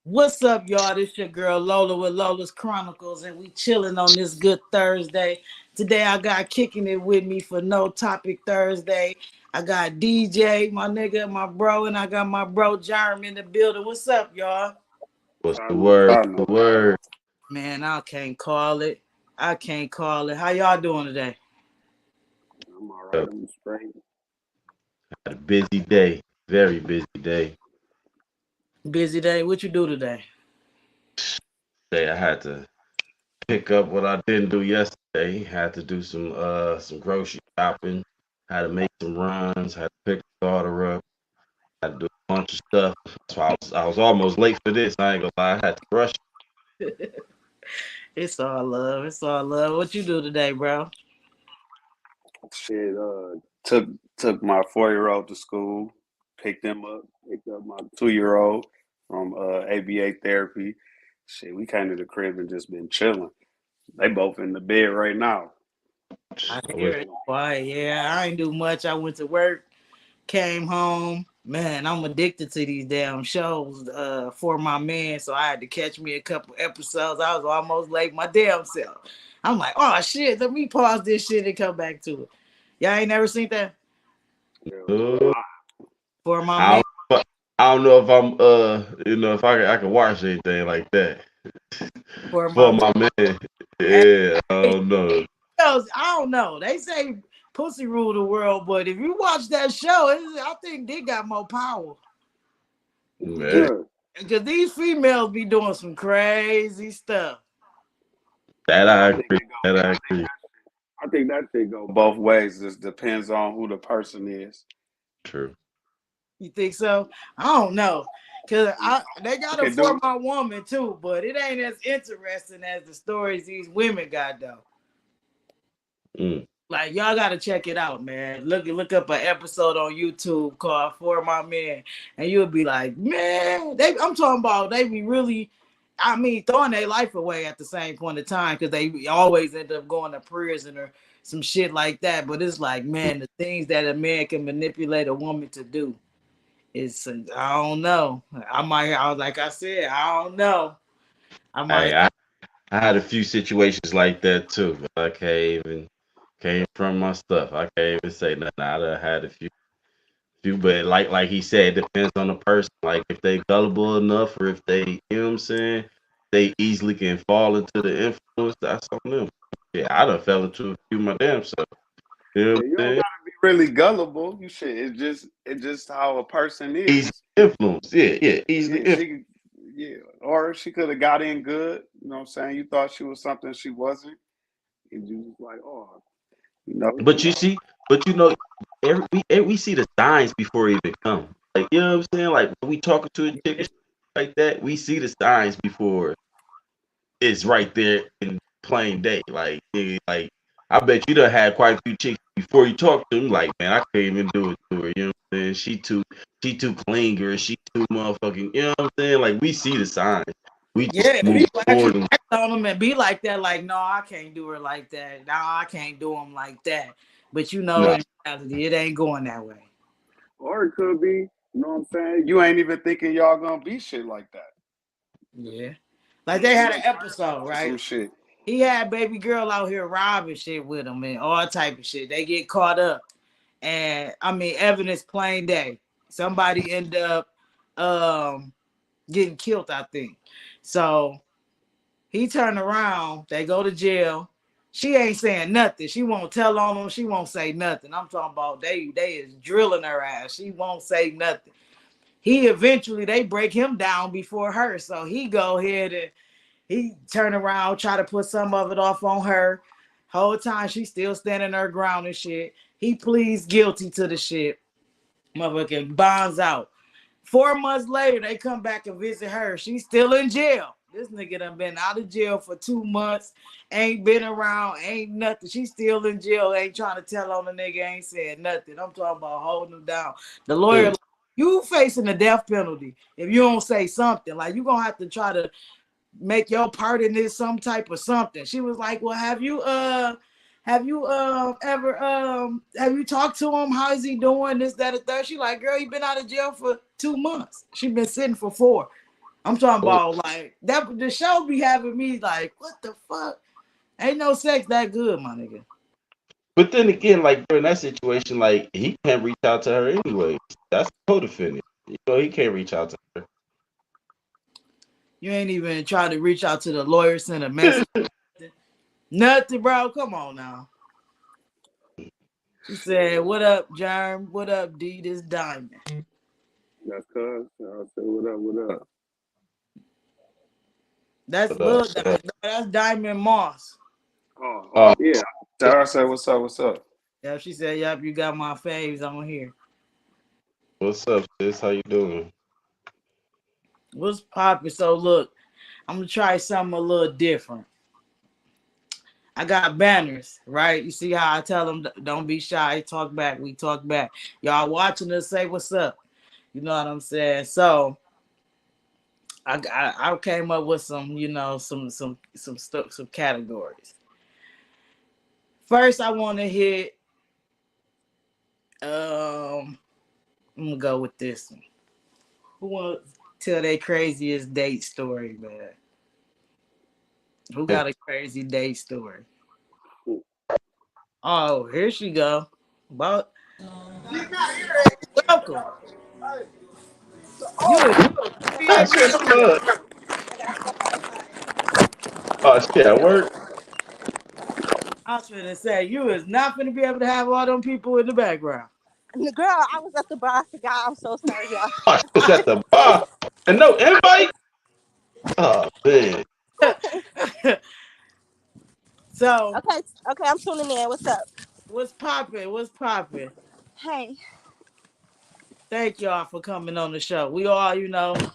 What's up, y'all? This your girl Lola with Lola's Chronicles, and we chilling on this good Thursday. Today I got kicking it with me for No Topic Thursday. I got DJ, my nigga, my bro, and I got my bro Jeremy in the building. What's up, y'all? What's the Salud, word? What's the salud. word? Man, I can't call it. I can't call it. How y'all doing today? I'm all right. Uh, I'm straight. Had a busy day, very busy day. Busy day. What you do today? Day I had to pick up what I didn't do yesterday. Had to do some grocery shopping. Had to make some runs. Had to pick the daughter up. Had to do a bunch of stuff. So I was almost late for this. I ain't gonna lie. I had to rush. It's all love. It's all love. What you do today, bro? Shit, took my 4-year-old to school, picked him up, picked up my 2-year-old from ABA therapy. Shit, we came to the crib and just been chilling. They both in the bed right now. I I hear wish it. Why? Yeah, I ain't do much. I went to work. Came home, man. I'm addicted to these damn shows for my man, so I had to catch me a couple episodes. I was almost late my damn self. I'm like, oh shit, let me pause this shit and come back to it. Y'all ain't never seen that Yeah, uh, for my man? I don't, I don't know if if I can watch anything like that For my for man. my man. Hey, Yeah, I don't know. I don't know. They say pussy rule the world, but if you watch that show, I think they got more power. Man, yeah. Because these females be doing some crazy stuff. that I I think agree. it go. That I I think agree. I think that thing go both ways. Just depends on who the person is. True. You think so? I don't know. Cause they You got a can for do. my woman too, but it ain't as interesting as the stories these women got though. Mm. Like y'all gotta check it out, man. Look up an episode on YouTube called For My Men, and you'll be like, man, I'm talking about they be really, I mean, throwing their life away at the same point in time because they always end up going to prison or some shit like that. But it's like, man, the things that a man can manipulate a woman to do. It's I don't know. I was like I said, I don't know. I might I had a few situations like that too, but I can't even came from my stuff. I can't even say nothing. I done had a few, but like he said, it depends on the person. Like if they gullible enough, or if they, you know what I'm saying, they easily can fall into the influence. That's on them. Yeah, I done fell into a few my damn self. You know what Yeah, you I'm don't saying? gotta be really gullible. You should. It's just how a person Easy is. influence. Yeah, yeah, easily Yeah, influence. yeah, or she could have got in good. You know what I'm saying? You thought she was something she wasn't, and you was like, oh, you know, But you see, but we see the signs before it even come. Like you know what I'm saying? Like when we talking to a chick or something like that, we see the signs before it's right there in plain day. Like like I bet you done had quite a few chicks before you talk to them. Like man, I couldn't even do it to her. You know what I'm saying? She too clean, girl. She too motherfucking. You know what I'm saying? Like we see the signs. We just yeah, move people forward. actually act on them and be like that. Like, no, I can't do her like that. No, I can't do them like that. But you know, Nah, in reality, it ain't going that way. or it could be, you know what I'm saying? You ain't even thinking y'all gonna be shit like that. Yeah, like Yeah, they you had an done turned episode, into some right? shit. He had baby girl out here robbing shit with him and all type of shit. They get caught up, and I mean, evidence plain day. Somebody end up um getting killed, I think. So he turned around. They go to jail. She ain't saying nothing. She won't tell on him. She won't say nothing. I'm talking about they is drilling her ass. She won't say nothing. He eventually they break him down before her. So he go ahead and he turn around, try to put some of it off on her. Whole time she still standing her ground and shit. He pleads guilty to the shit. Motherfucking bonds out. 4 months later, they come back and visit her. She's still in jail. This nigga done been out of jail for 2 months. Ain't been around. Ain't nothing. She's still in jail. Ain't trying to tell on the nigga. Ain't saying nothing. I'm talking about holding him down. The lawyer, mm, like, you facing the death penalty if you don't say something. Like you gonna have to try to make your part in this some type of something. She was like, well, have you talked to him? How is he doing? This, that, and third. She like, girl, he been out of jail for 2 months. She been sitting for 4. I'm talking Oh, about like that. The show be having me like, what the fuck? Ain't no sex that good, my nigga. but then again, like during that situation, like he can't reach out to her anyway. That's co-defendant. He can't reach out to You ain't even trying to reach out to the lawyer, send a her. message. Nothing, bro. Come on now. She said, "What up, Germ? What up, D? This Diamond." That's cuz. I said, what up, what up? That's But, uh, Lil Diamond. That's Diamond Moss. Oh, yeah. I said, what's up, what's up? Yeah, she said, "Yep, you got my faves on here." what's up, sis? How you doing? What's poppin'? So look, I'm gonna try something a little different. I got banners, right? You see how I tell them, don't be shy, talk back. We talk back. Y'all watching us, say what's up. You know what I'm saying? So I came up with some, some stuff, some categories. First, I want to hit. I'm gonna go with this one. Who want to tell their craziest date story, man? Who got a crazy date story? Oh, here she go. But welcome. You is be able That's to. what's up. Oh shit, at work. I was finna say you is not finna be able to have all them people in the background. Girl, I was at the bar. I forgot. I'm so sorry, y'all. Oh, I was at the bar and no invite. Oh man. So Okay, okay, I'm tuning in. What's up? what's popping? What's popping? Hey. Thank y'all for coming on the show. We all,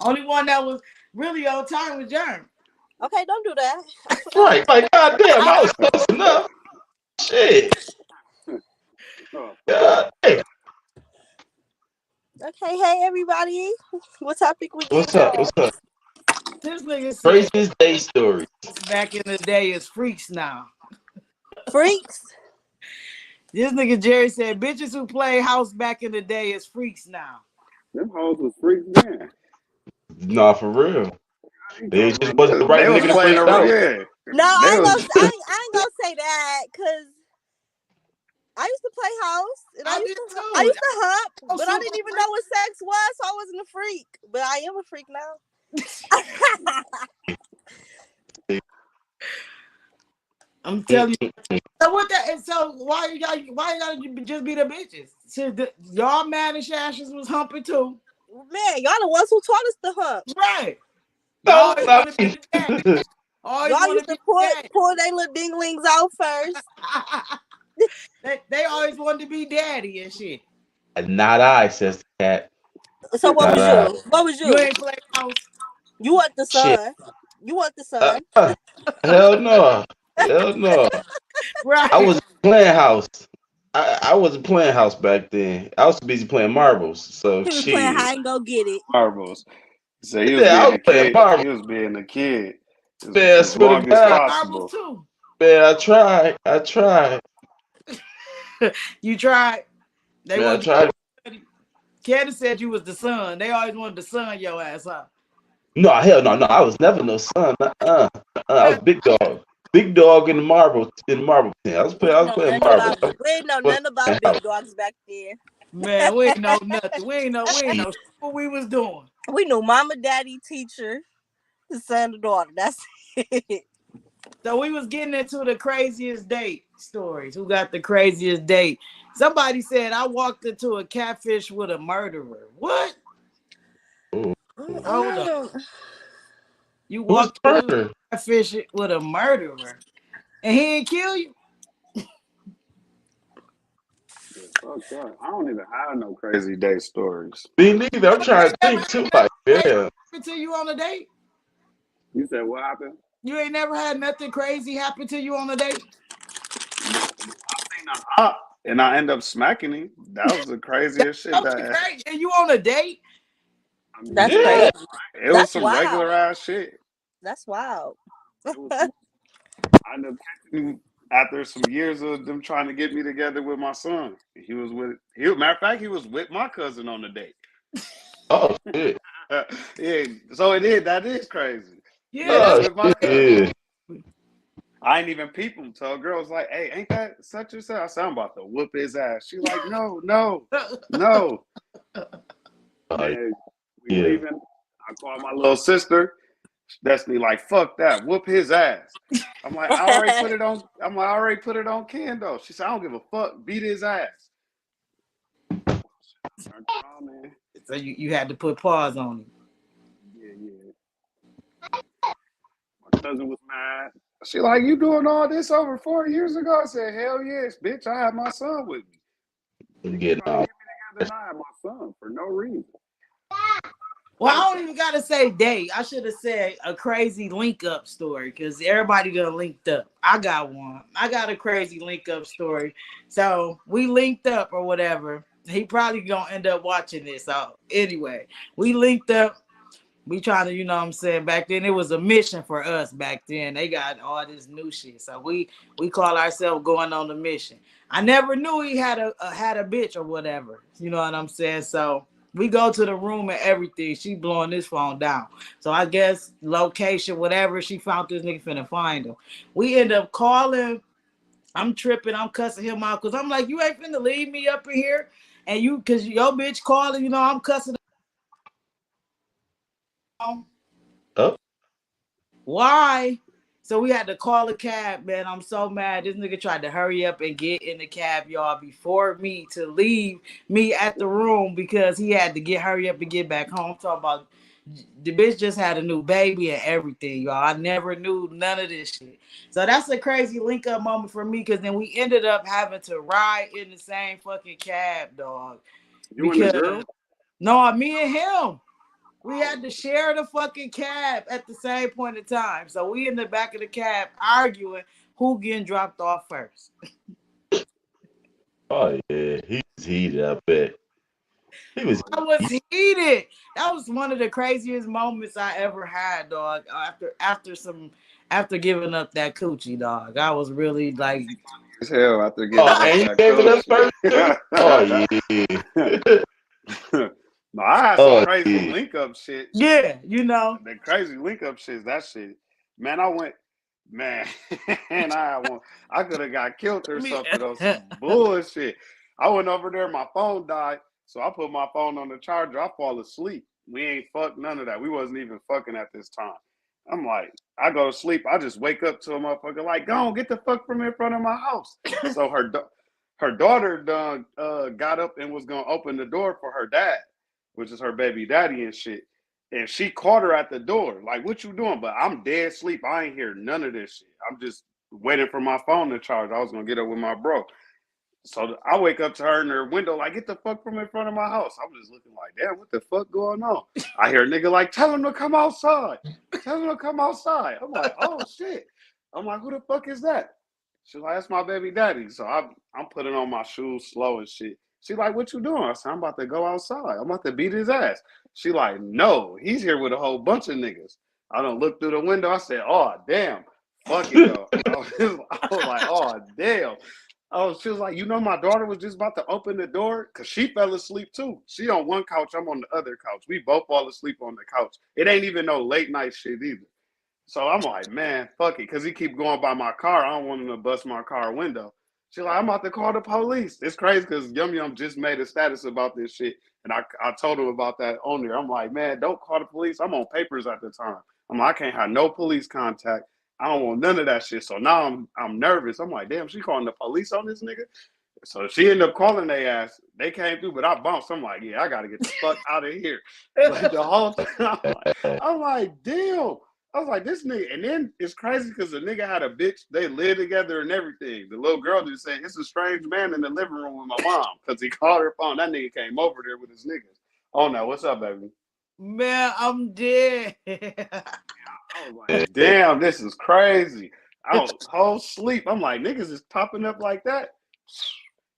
only one that was really on time was Jerm. Okay, don't do that. I swear. Right. Like goddamn, I was close enough. Shit. Oh, God damn. Okay, hey everybody. What topic we What's getting up? on? What's up? This nigga said Craziest day story. back in the day is freaks now. Freaks. This nigga Jerry said bitches who play house back in the day is freaks now. them hoes was freaks then. Nah, for real. I ain't They talking just about wasn't the that. right They was nigga to playing bring around. out. Yeah, No, they was. I ain't gonna say that because I used to play house and I did I too. used to hump, I'm but I super didn't even freak. know what sex was, so I wasn't a freak. But I am a freak now. I'm telling you. So what that? And so why you gotta just be the bitches? So y'all mad and Shashes was humping too, Man, y'all the ones who taught us to hump. right? Y'all No, always no. want to be the dad. Always Y'all want used to to be the pull their little dinglings out first. they always wanted to be daddy and shit. Not I, says the cat. So what Not was I. you? What was You you? ain't play house, You want the Shit. sun. You want the Uh, sun. uh, hell no. Hell no. I right? was playing house. I wasn't playing house back then. I was busy playing marbles. So He was playing shit. high and go get it. marbles. So he was Yeah, I being was a playing kid. marbles. He was being a kid Man, I as swear to long as God. Marbles possible. too. Man, I tried. I tried. You tried. They Man, I want. tried. Candace said you was the son. They always wanted the son your ass up. No, hell no, no. I was never no son. I was big dog. Big dog in the marble pen. We I didn't was know playing nothing marbles. about Playing big house. dogs back then. Man, we ain't know nothing. We ain't know shit what we was doing. We knew mama, daddy, teacher, the son, the daughter. That's it. So we was getting into the craziest date stories. Who got the craziest date? Somebody said I walked into a catfish with a murderer. What? Ooh. Hold up. You Who's walked into murder? a catfish with a murderer, and he didn't kill you. Yeah, fuck that. I don't even have no crazy day stories. Me neither. I'm trying to Never think too. Like, yeah. happened to you on a date. You said what happened? You ain't never had nothing crazy happen to you on a date. Seen a op and I end up smacking him. That was the craziest shit. That was That great. And you on a date? I mean, That's yeah, Yeah. crazy. it was That's some wild. regular ass shit. That's wild. It was. I ended up catching him after some years of them trying to get me together with my son. He was with. Matter of fact, he was with my cousin on the date. Oh shit. Yeah, so it is. That is crazy. Yeah, Yeah, that's Oh with my cousin. shit. I ain't even peep him. So a girl was like, "Hey, ain't that such and such?" I said, "I'm about to whoop his ass." She like, "No, no, no." Oh Then we yeah. leaving. I call my little sister. Destiny like, "Fuck that, whoop his ass." I'm like, I already put it on. I'm like, I already put it on Kendo. She said, "I don't give a fuck. Beat his ass." Turned around, man. so you had to put pause on him. Yeah, yeah. My cousin was mad. She like, "You doing all this over 4 years ago?" I said, "Hell yes, bitch. I had my son with me. I'm Niggas getting trying to get me together, and I had my son for no reason." Well, I don't even gotta say date. I should have said a crazy link up story because everybody done linked up. I got one. I got a crazy link up story. So we linked up or whatever. He probably gonna end up watching this. So anyway, we linked up. We trying to, you know what I'm saying? Back then it was a mission for us back then. They got all this new shit. So we call ourselves going on the mission. I never knew he had a bitch or whatever. You know what I'm saying? So we go to the room and everything. She blowing this phone down. So I guess location, whatever, she found this nigga finna find him. We end up calling. I'm tripping. I'm cussing him out because I'm like, you ain't finna leave me up in here. And you, because your bitch calling, you know, I'm cussing. up. Why? So we had to call a cab, man. I'm so mad. This nigga tried to hurry up and get in the cab, y'all, before me to leave me at the room because he had to hurry up and get back home. I'm talking about the bitch just had a new baby and everything, y'all. I never knew none of this shit. So that's a crazy link up moment for me because then we ended up having to ride in the same fucking cab, dog. You and the Because girl? no, me and him. We had to share the fucking cab at the same point in time. So we in the back of the cab arguing who getting dropped off first. Oh yeah. He's heated, I bet. He was I was heated. That was one of the craziest moments I ever had, dog. After giving up that coochie, dog. I was really like As hell after oh, giving up and you that gave it up coach. first too? Oh yeah. No, I had some Oh crazy yeah. link up shit. yeah, you know. The crazy link up shit, that shit. Man, I went, man, and I could have got killed or Me, something on some bullshit. I went over there, my phone died, so I put my phone on the charger. I fall asleep. We ain't fucked none of that. We wasn't even fucking at this time. I'm like, I go to sleep. I just wake up to a motherfucker like, go on, get the fuck from in front of my house. So her daughter done got up and was gonna open the door for her dad, which is her baby daddy and shit. And she caught her at the door, like, "What you doing?" But I'm dead asleep. I ain't hear none of this shit. I'm just waiting for my phone to charge. I was gonna get up with my bro. So I wake up to her in her window, like, "Get the fuck from in front of my house." I'm just looking like, damn, what the fuck going on? I hear a nigga like, "Tell him to come outside. Tell him to come outside." I'm like, oh shit. I'm like, who the fuck is that? She's like, "That's my baby daddy." So I'm putting on my shoes slow and shit. She like, "What you doing?" I said, "I'm about to go outside. I'm about to beat his ass." She like, "No, he's here with a whole bunch of niggas." I don't look through the window. I said, "Oh damn, fuck it though." I was like, "Oh damn." Oh, she was like, "You know, my daughter was just about to open the door because she fell asleep too. She on one couch, I'm on the other couch. We both fall asleep on the couch. It ain't even no late night shit either." So I'm like, man, fuck it, because he keep going by my car. I don't want him to bust my car window. She's like, "I'm about to call the police." It's crazy because Yum Yum just made a status about this shit. And I told him about that on there. I'm like, man, don't call the police. I'm on papers at the time. I'm like, I can't have no police contact. I don't want none of that shit. So now I'm nervous. I'm like, damn, she calling the police on this nigga? So she ended up calling their ass. They came through, but I bounced. I'm like, yeah, I gotta get the fuck out of here. But the whole time, I'm like, damn. I was like, this nigga. And then it's crazy because the nigga had a bitch. They live together and everything. The little girl just said, "It's a strange man in the living room with my mom," because he called her phone. That nigga came over there with his niggas. Oh no, what's up, baby? Man, I'm dead. I was like, damn, this is crazy. I was whole sleep. I'm like, niggas is popping up like that.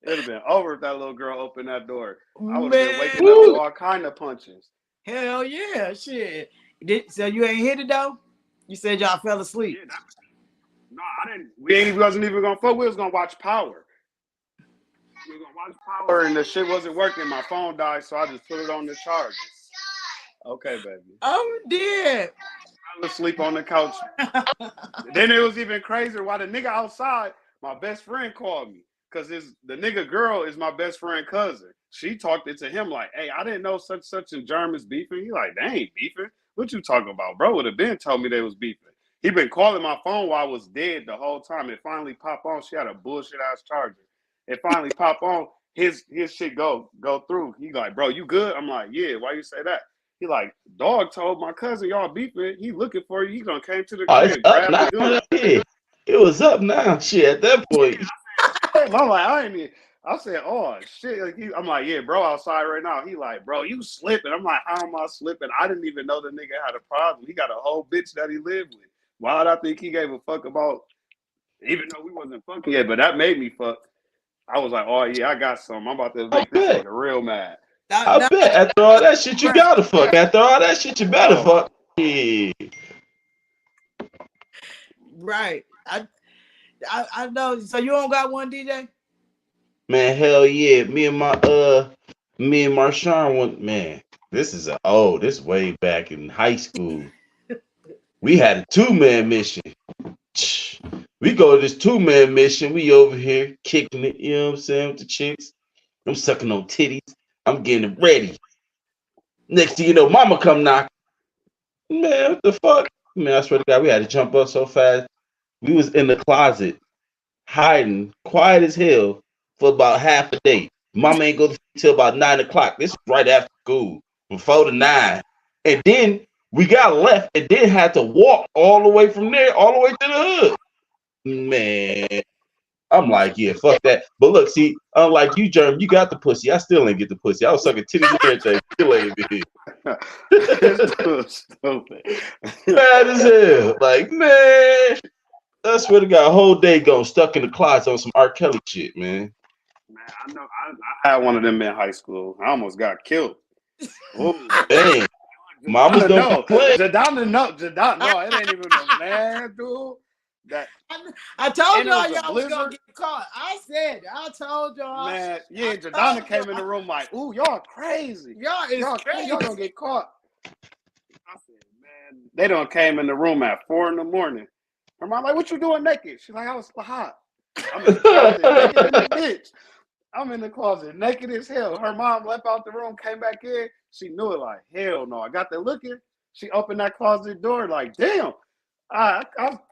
It'd have been over if that little girl opened that door. I would have been Man, waking up to all kind of punches. hell yeah, shit. So you ain't hit it though? You said y'all fell asleep. Yeah, no, I didn't. Wasn't even gonna fuck. We was gonna watch Power. We were gonna watch Power, and the shit wasn't working. My phone died, so I just put it on the charger. Okay, baby. I'm dead. I was asleep on the couch. Then it was even crazier. While the nigga outside, my best friend called me because the nigga girl is my best friend cousin. She talked it to him like, "Hey, I didn't know such and Germans beefing." He like, "They ain't beefing. What you talking about, bro? Would have been told me they was beefing." He been calling my phone while I was dead the whole time. It finally popped on. She had a bullshit ass charger. It finally popped on. His shit go through. He like, "Bro, you good?" I'm like, "Yeah." Why you say that? He like, "Dog told my cousin y'all beefing. He looking for you. He gonna came to the Oh, it's crib, up grab the now. gun." Yeah. It was up now. Shit, at that point. I'm like, I ain't even. I said, "Oh shit!" Like I'm like, "Yeah, bro, outside right now." He like, "Bro, you slipping?" I'm like, "How am I slipping?" I didn't even know the nigga had a problem. He got a whole bitch that he lived with. Why would I think he gave a fuck about? Even though we wasn't fucking yet, but that made me fuck. I was like, "Oh yeah, I got some. I'm about to I make this bet. nigga real mad." I bet. After all that shit, you gotta fuck. After all that shit, you better Oh, fuck. Yeah. Right. I know. So you don't got one, DJ? Man, hell yeah. Me and Marshawn went, man, this way back in high school. We had a 2-man mission. We go to this 2-man mission. We over here kicking it, you know what I'm saying, with the chicks. I'm sucking on titties. I'm getting it ready. Next thing you know, mama come knock. Man, what the fuck? Man, I swear to God, we had to jump up so fast. We was in the closet, hiding, quiet as hell, for about half a day. Mama ain't go till about 9 o'clock. This is right after school, from 4 to 9. And then we got left and then had to walk all the way from there, all the way to the hood. Man, I'm like, yeah, fuck that. But look, see, unlike you, Germ, you got the pussy. I still ain't get the pussy. I was sucking titties and everything. Still ain't been it's so stupid. mad as hell. Like, man, I swear to God, a whole day gone stuck in the closet on some R. Kelly shit, man. Man, I know. I had one of them in high school. I almost got killed. Ooh. Man, mamas don't No, complain. Jadon, no, it ain't even a man, dude. That I told and it y'all was a y'all was gonna blizzard. get caught. I said, I told y'all. Man, yeah, I Jadonna told came in the y'all. room like, "Ooh, y'all crazy. Y'all is crazy. Y'all gonna get caught." I said, "Man, they done came in the room at 4 in the morning." Her mom like, "What you doing naked?" She's like, "I was hot. I'm in the closet naked in the bitch. I'm in the closet naked as hell." Her mom left out the room, came back in. She knew it like, hell no. I got there looking. She opened that closet door like, damn. I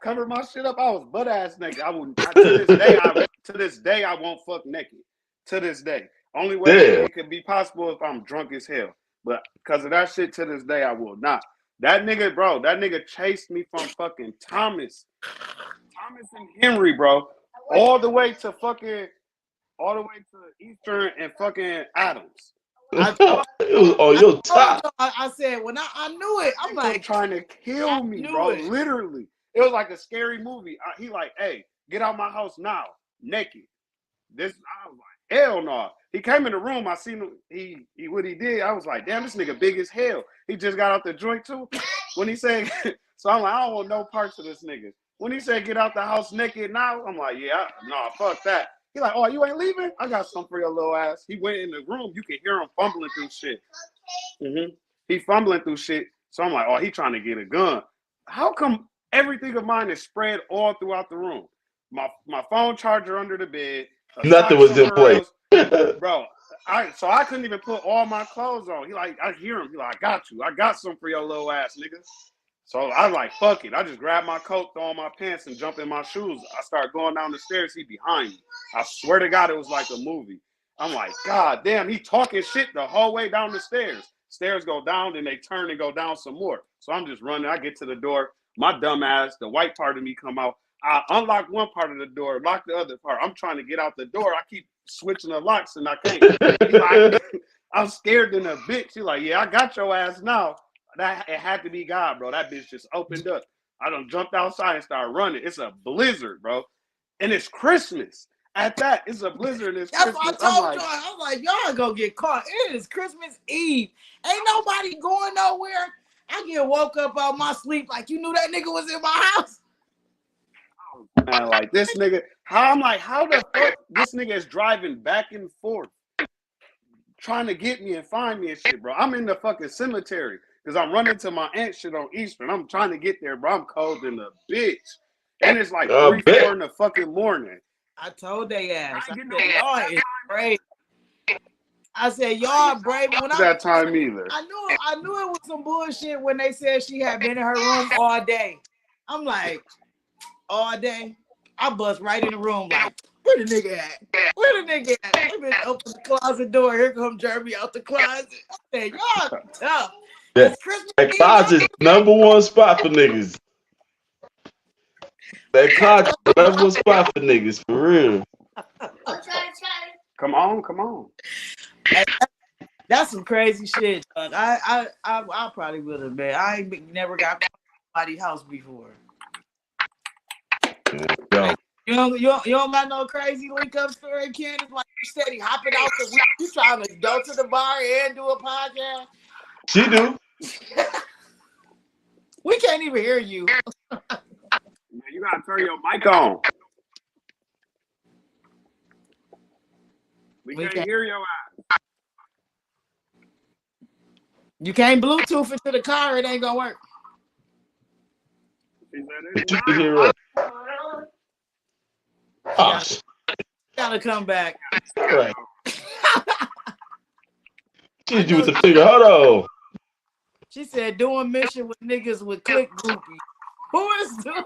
covered my shit up. I was butt ass naked. To this day I won't fuck naked. To this day. Only way Damn. it could be possible if I'm drunk as hell. But because of that shit, to this day I will not. That nigga chased me from fucking Thomas and Henry, bro, all the way to Eastern and fucking Adams. I told, It was on your top. y'all, I said when I knew it, I'm They were like, trying to I kill me, knew bro. it. Literally, it was like a scary movie. He like, "Hey, get out my house now, naked." I was like, hell no. He came in the room. I seen him. He what he did. I was like, damn, this nigga big as hell. He just got out the joint too. When he said, so I'm like, I don't want no parts of this nigga. When he said, get out the house naked now, I'm like, yeah, no, fuck that. He like, oh, you ain't leaving? I got something for your little ass. He went in the room. You can hear him fumbling through shit. He fumbling through shit. So I'm like, oh, he trying to get a gun. How come everything of mine is spread all throughout the room? My phone charger under the bed, a Nothing sock was in somewhere place. else, bro. I couldn't even put all my clothes on. He like, I hear him. He like, I got you. I got some for your little ass, nigga. So I was like, fuck it. I just grabbed my coat, throw on my pants, and jump in my shoes. I start going down the stairs. He behind me. I swear to God, it was like a movie. I'm like, God damn, he talking shit the whole way down the stairs. Stairs go down, then they turn and go down some more. So I'm just running. I get to the door. My dumb ass, the white part of me come out. I unlock one part of the door, lock the other part. I'm trying to get out the door. I keep switching the locks and I can't. He like, I'm scared than a bitch. He like, yeah, I got your ass now. It had to be God, bro. That bitch just opened up. I done jumped outside and started running. It's a blizzard, bro. And it's Christmas. At that, it's a blizzard and it's That's Christmas. what I told y'all. I'm like, y'all gonna get caught. It is Christmas Eve. Ain't nobody going nowhere. I get woke up out my sleep like you knew that nigga was in my house. Man, like this nigga, how the fuck this nigga is driving back and forth trying to get me and find me and shit, bro. I'm in the fucking cemetery. because I'm running to my aunt shit on Eastern. I'm trying to get there, bro. I'm cold in the bitch. And it's like 3, 4 in the fucking morning. I told they ass. I I ain't said, getting y'all is brave. I said, y'all brave. When no that time either. I knew it was some bullshit when they said she had been in her room all day. I'm like, all day? I bust right in the room like, where the nigga at? Where the nigga at? They been open the closet door. Here come Jeremy out the closet. I said, y'all tough. That, It's Christmas that Eve. closet's #1 spot for niggas. That closet's #1 spot for niggas, for real. Come on. Hey, that's some crazy shit, dog. I probably would have been. I ain't never got to somebody's house before. Yo, You don't got no crazy link up story, Ken? It's like you steady hopping out the week. You trying to go to the bar and do a podcast? she do. We can't even hear you. You gotta turn your mic on. We can't hear your ass. You can't Bluetooth into the car. It ain't gonna work. But you can hear us. Oh, Gotta come back. right. She hit you with the finger. Hold on. She said doing mission with niggas with click groupies. Who is doing?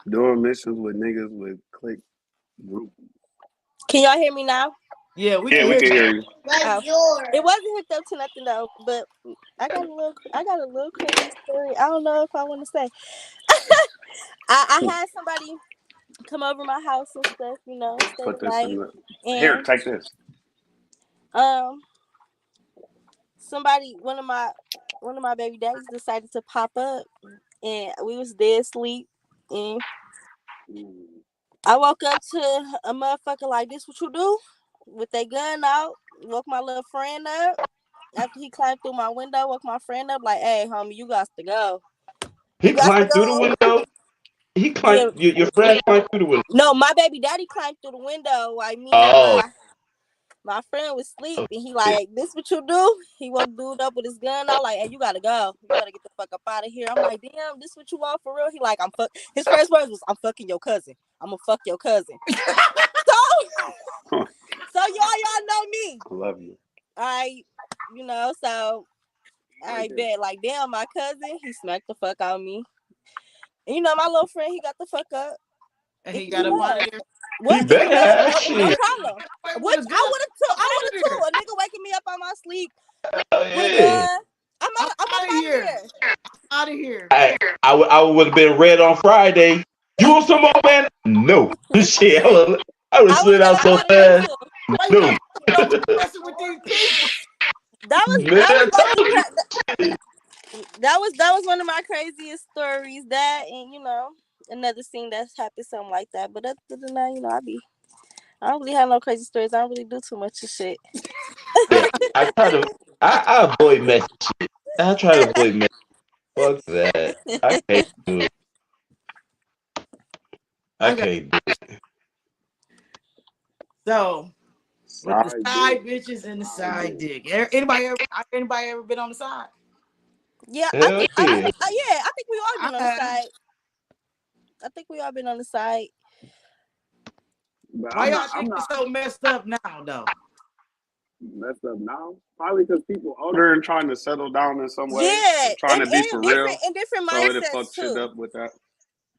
Doing missions with niggas with click group. Can y'all hear me now? Yeah, we can hear you. It wasn't hooked up to nothing though, but I got a little crazy story. I don't know if I want to say. I had somebody come over my house and stuff, you know, stay Put the this night. in the And here, take this. Somebody, one of my baby daddies decided to pop up, and we was dead asleep, and I woke up to a motherfucker like, this what you do? With their gun out, woke my little friend up. After he climbed through my window, woke my friend up like, hey, homie, you got to go. He climbed through the window. He climbed. Yeah. Your friend climbed through the window. No, my baby daddy climbed through the window. Like me Oh. and my friend was asleep, and he like, this what you do? He woke dude up with his gun out like, hey, you gotta go. You gotta get the fuck up out of here. I'm like, damn, this what you want for real? He like, his first words was, I'm fucking your cousin. I'm gonna fuck your cousin. So y'all know me. I love you. All right, you know, so I bet like, damn, my cousin, he smacked the fuck out of me. And you know, my little friend, he got the fuck up. And he got up out of there. What? He bad. No problem. Which I would have too. A nigga waking me up on my sleep. Yeah. I'm out of here. Out of here. I would have been red on Friday. You want some more, man? No. Shit, I would have slid out so fast. No. That was one of my craziest stories. That, and you know, another scene that's happened, something like that. But other than that, you know, I don't really have no crazy stories. I don't really do too much of shit. Yeah, I avoid messy shit. I try to avoid messy. Fuck that. I can't do it. I can't do it. So, with the side bitches and the side dick. Anybody ever been on the side? Yeah, I think we all been on the side. I think we all been on the side. Why y'all think it's so messed up now, though? Messed up now? Probably because people older and trying to settle down in some way. Yeah, trying to be for real. And different so mindsets it fuck too. Shit up with that.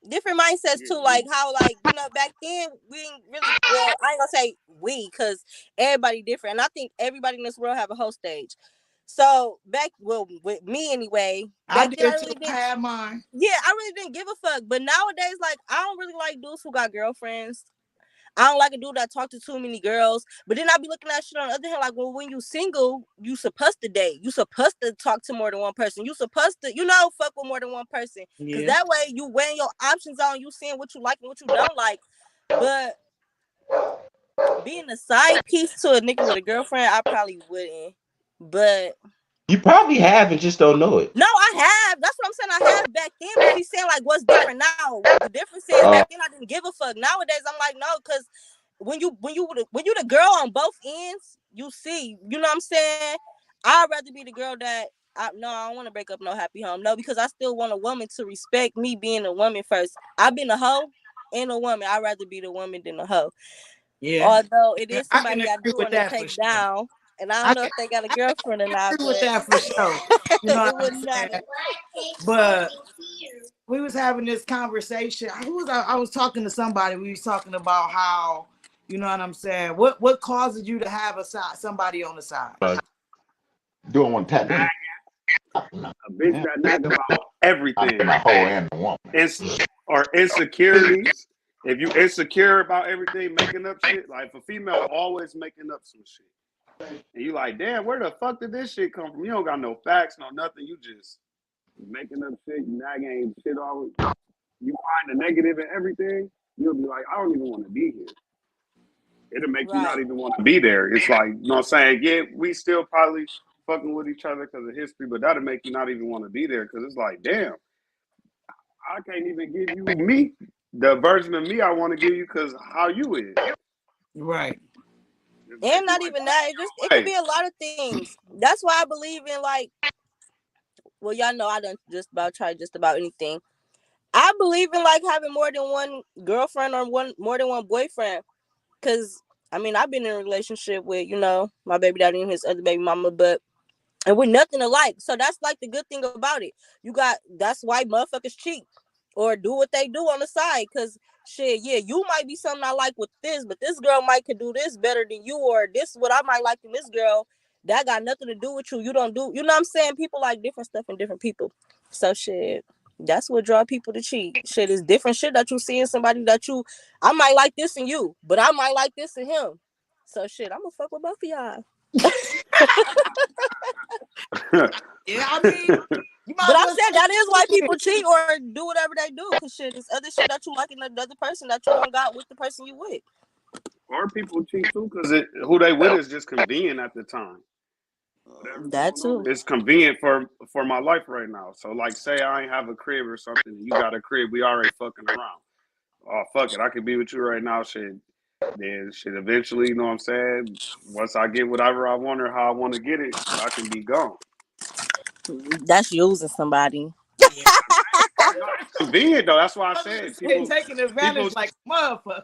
Different mindsets too, like how, like, you know, back then we ain't really, well, I ain't gonna say we, because everybody different, and I think everybody in this world have a whole stage. So with me anyway, I really didn't have mine. Yeah, I really didn't give a fuck. But nowadays, like, I don't really like dudes who got girlfriends. I don't like a dude that talk to too many girls. But then I be looking at shit on the other hand, like, well, when you single, you supposed to date. You supposed to talk to more than one person. You supposed to, you know, fuck with more than one person. Because that way you weighing your options on, you seeing what you like and what you don't like. But being a side piece to a nigga with a girlfriend, I probably wouldn't. But you probably have and just don't know it. No, I have. That's what I'm saying. I have back then. But she's saying, like, what's different now? The difference is back then I didn't give a fuck. Nowadays I'm like, no, because when you the girl on both ends, you see, you know what I'm saying? I'd rather be the girl that No, I don't want to break up no happy home. No, because I still want a woman to respect me being a woman first. I've been a hoe and a woman. I'd rather be the woman than a hoe. Yeah, Although it yeah, is I can somebody I agree do with want to that for take sure. down. And I don't I know can, if they got a I girlfriend or not, agree with but that for sure. You know it what I'm wouldn't saying? matter. But we was having this conversation. I was talking to somebody. We was talking about how, you know what I'm saying. What causes you to have somebody on the side? Doing one tap in. A bitch that nag about everything. My whole and the woman. Ins- or insecurities. If you insecure about everything, making up shit. Like if a female always making up some shit, and you like, damn, where the fuck did this shit come from? You don't got no facts, no nothing. You just making up shit, nagging shit always. You find the negative in everything. You'll be like, I don't even want to be here. It'll make you not Right. even want to be there. It's like, you know what I'm saying? Yeah, we still probably fucking with each other because of history, but that'll make you not even want to be there because it's like, damn, I can't even give you me, the version of me I want to give you because how you is. Right. It's And basically not like, even that. It could hey, be a lot of things. That's why I believe in like, well, y'all know I done just about try just about anything. I believe in like having more than one girlfriend or more than one boyfriend. Cause I mean I've been in a relationship with, my baby daddy and his other baby mama, but and we're nothing alike. So that's like the good thing about it. That's why motherfuckers cheat or do what they do on the side. Cause shit, yeah, you might be something I like with this, but this girl might could do this better than you, or this is what I might like in this girl. That got nothing to do with you. You don't do, you know what I'm saying? People like different stuff in different people. So shit. That's what draw people to cheat. Shit is different shit that you see in somebody I might like this in you, but I might like this in him. So shit, I'm gonna fuck with both of y'all. Yeah, I mean, you might But as I'm well saying say that is why it. people cheat or do whatever they do. Cause shit, there's other shit that you like in another person that you don't got with the person you with. or people cheat too because who they with is just convenient at the time. Whatever's That going on, too. it's convenient for my life right now. So like, say I ain't have a crib or something, and you got a crib, we already fucking around. Oh fuck it, I could be with you right now. Shit, then shit. Eventually, you know what I'm saying. Once I get whatever I want or how I want to get it, I can be gone. That's using somebody. Yeah. No, it's convenient though. That's why I I was said just saying, taking people. advantage like a motherfucker.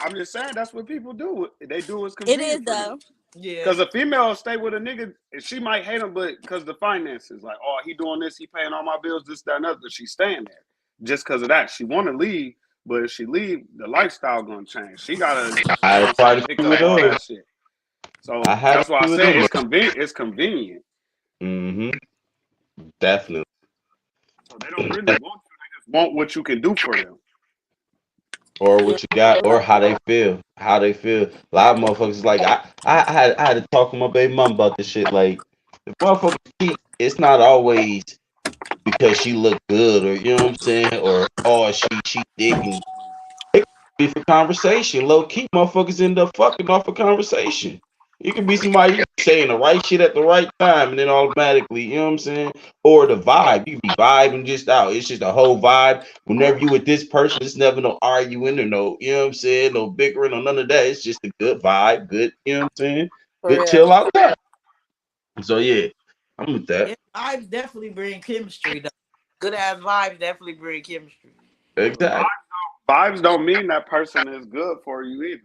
I'm just saying that's what people do. They do what's It is convenient for them. though. Yeah. Because a female will stay with a nigga, and she might hate him, but because the finances, like, oh, he doing this, he paying all my bills, this, that, and other. She's staying there just because of that. She want to leave, but if she leave, the lifestyle gonna change. She gotta, you I know what had I'm quite saying, a pick few up of all those. that shit. I So had a that's why I few of say them. it's convenient. It's convenient. Mm-hmm. Definitely. So they don't really want you. They just want what you can do for them. Or Yeah. what you got, or how they feel. How they feel. A lot of motherfuckers like I had to talk to my baby mom about this shit. Like if motherfuckers cheat, it's not always because she look good or you know what I'm saying, or oh she thick and it could be for conversation. Low key motherfuckers end up fucking off a conversation. You can be somebody you saying the right shit at the right time and then automatically, you know what I'm saying? Or the vibe. You can be vibing just out. It's just a whole vibe. Whenever you with this person, it's never no arguing or no, you know what I'm saying, no bickering or none of that. It's just a good vibe, good, you know what I'm saying? For Good real. chill out there. So yeah, I'm with that. Yeah, vibes definitely bring chemistry though. Good ass vibes definitely bring chemistry. Exactly. Vibes don't mean that person is good for you either.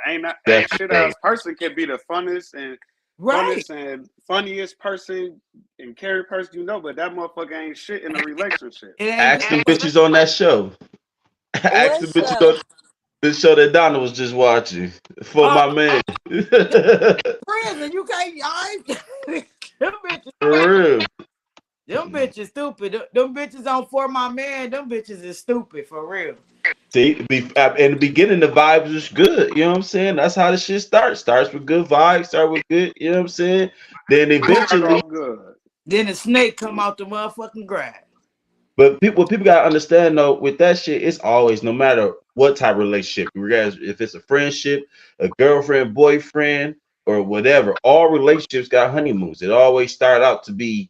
Ain't shit Definitely. ass person can be the Right. funnest and funniest person and caring person you know, but that motherfucker ain't shit in a relationship. It ain't Ask good them for her. bitches on that show. Ask What them bitches show? on the show that Donna was just watching for Oh, my man. them friends and you can't. I ain't, them bitches. For real. Them bitches stupid. Them bitches on For My Man. Them bitches is stupid for real. See, in the beginning, the vibes was good. You know what I'm saying? That's how the shit starts. Starts with good vibes. Start with good. You know what I'm saying? Then We start eventually, off good. Then the snake come out the motherfucking grass. but what people gotta understand though, with that shit, it's always no matter what type of relationship, regardless if it's a friendship, a girlfriend, boyfriend, or whatever. All relationships got honeymoons. It always start out to be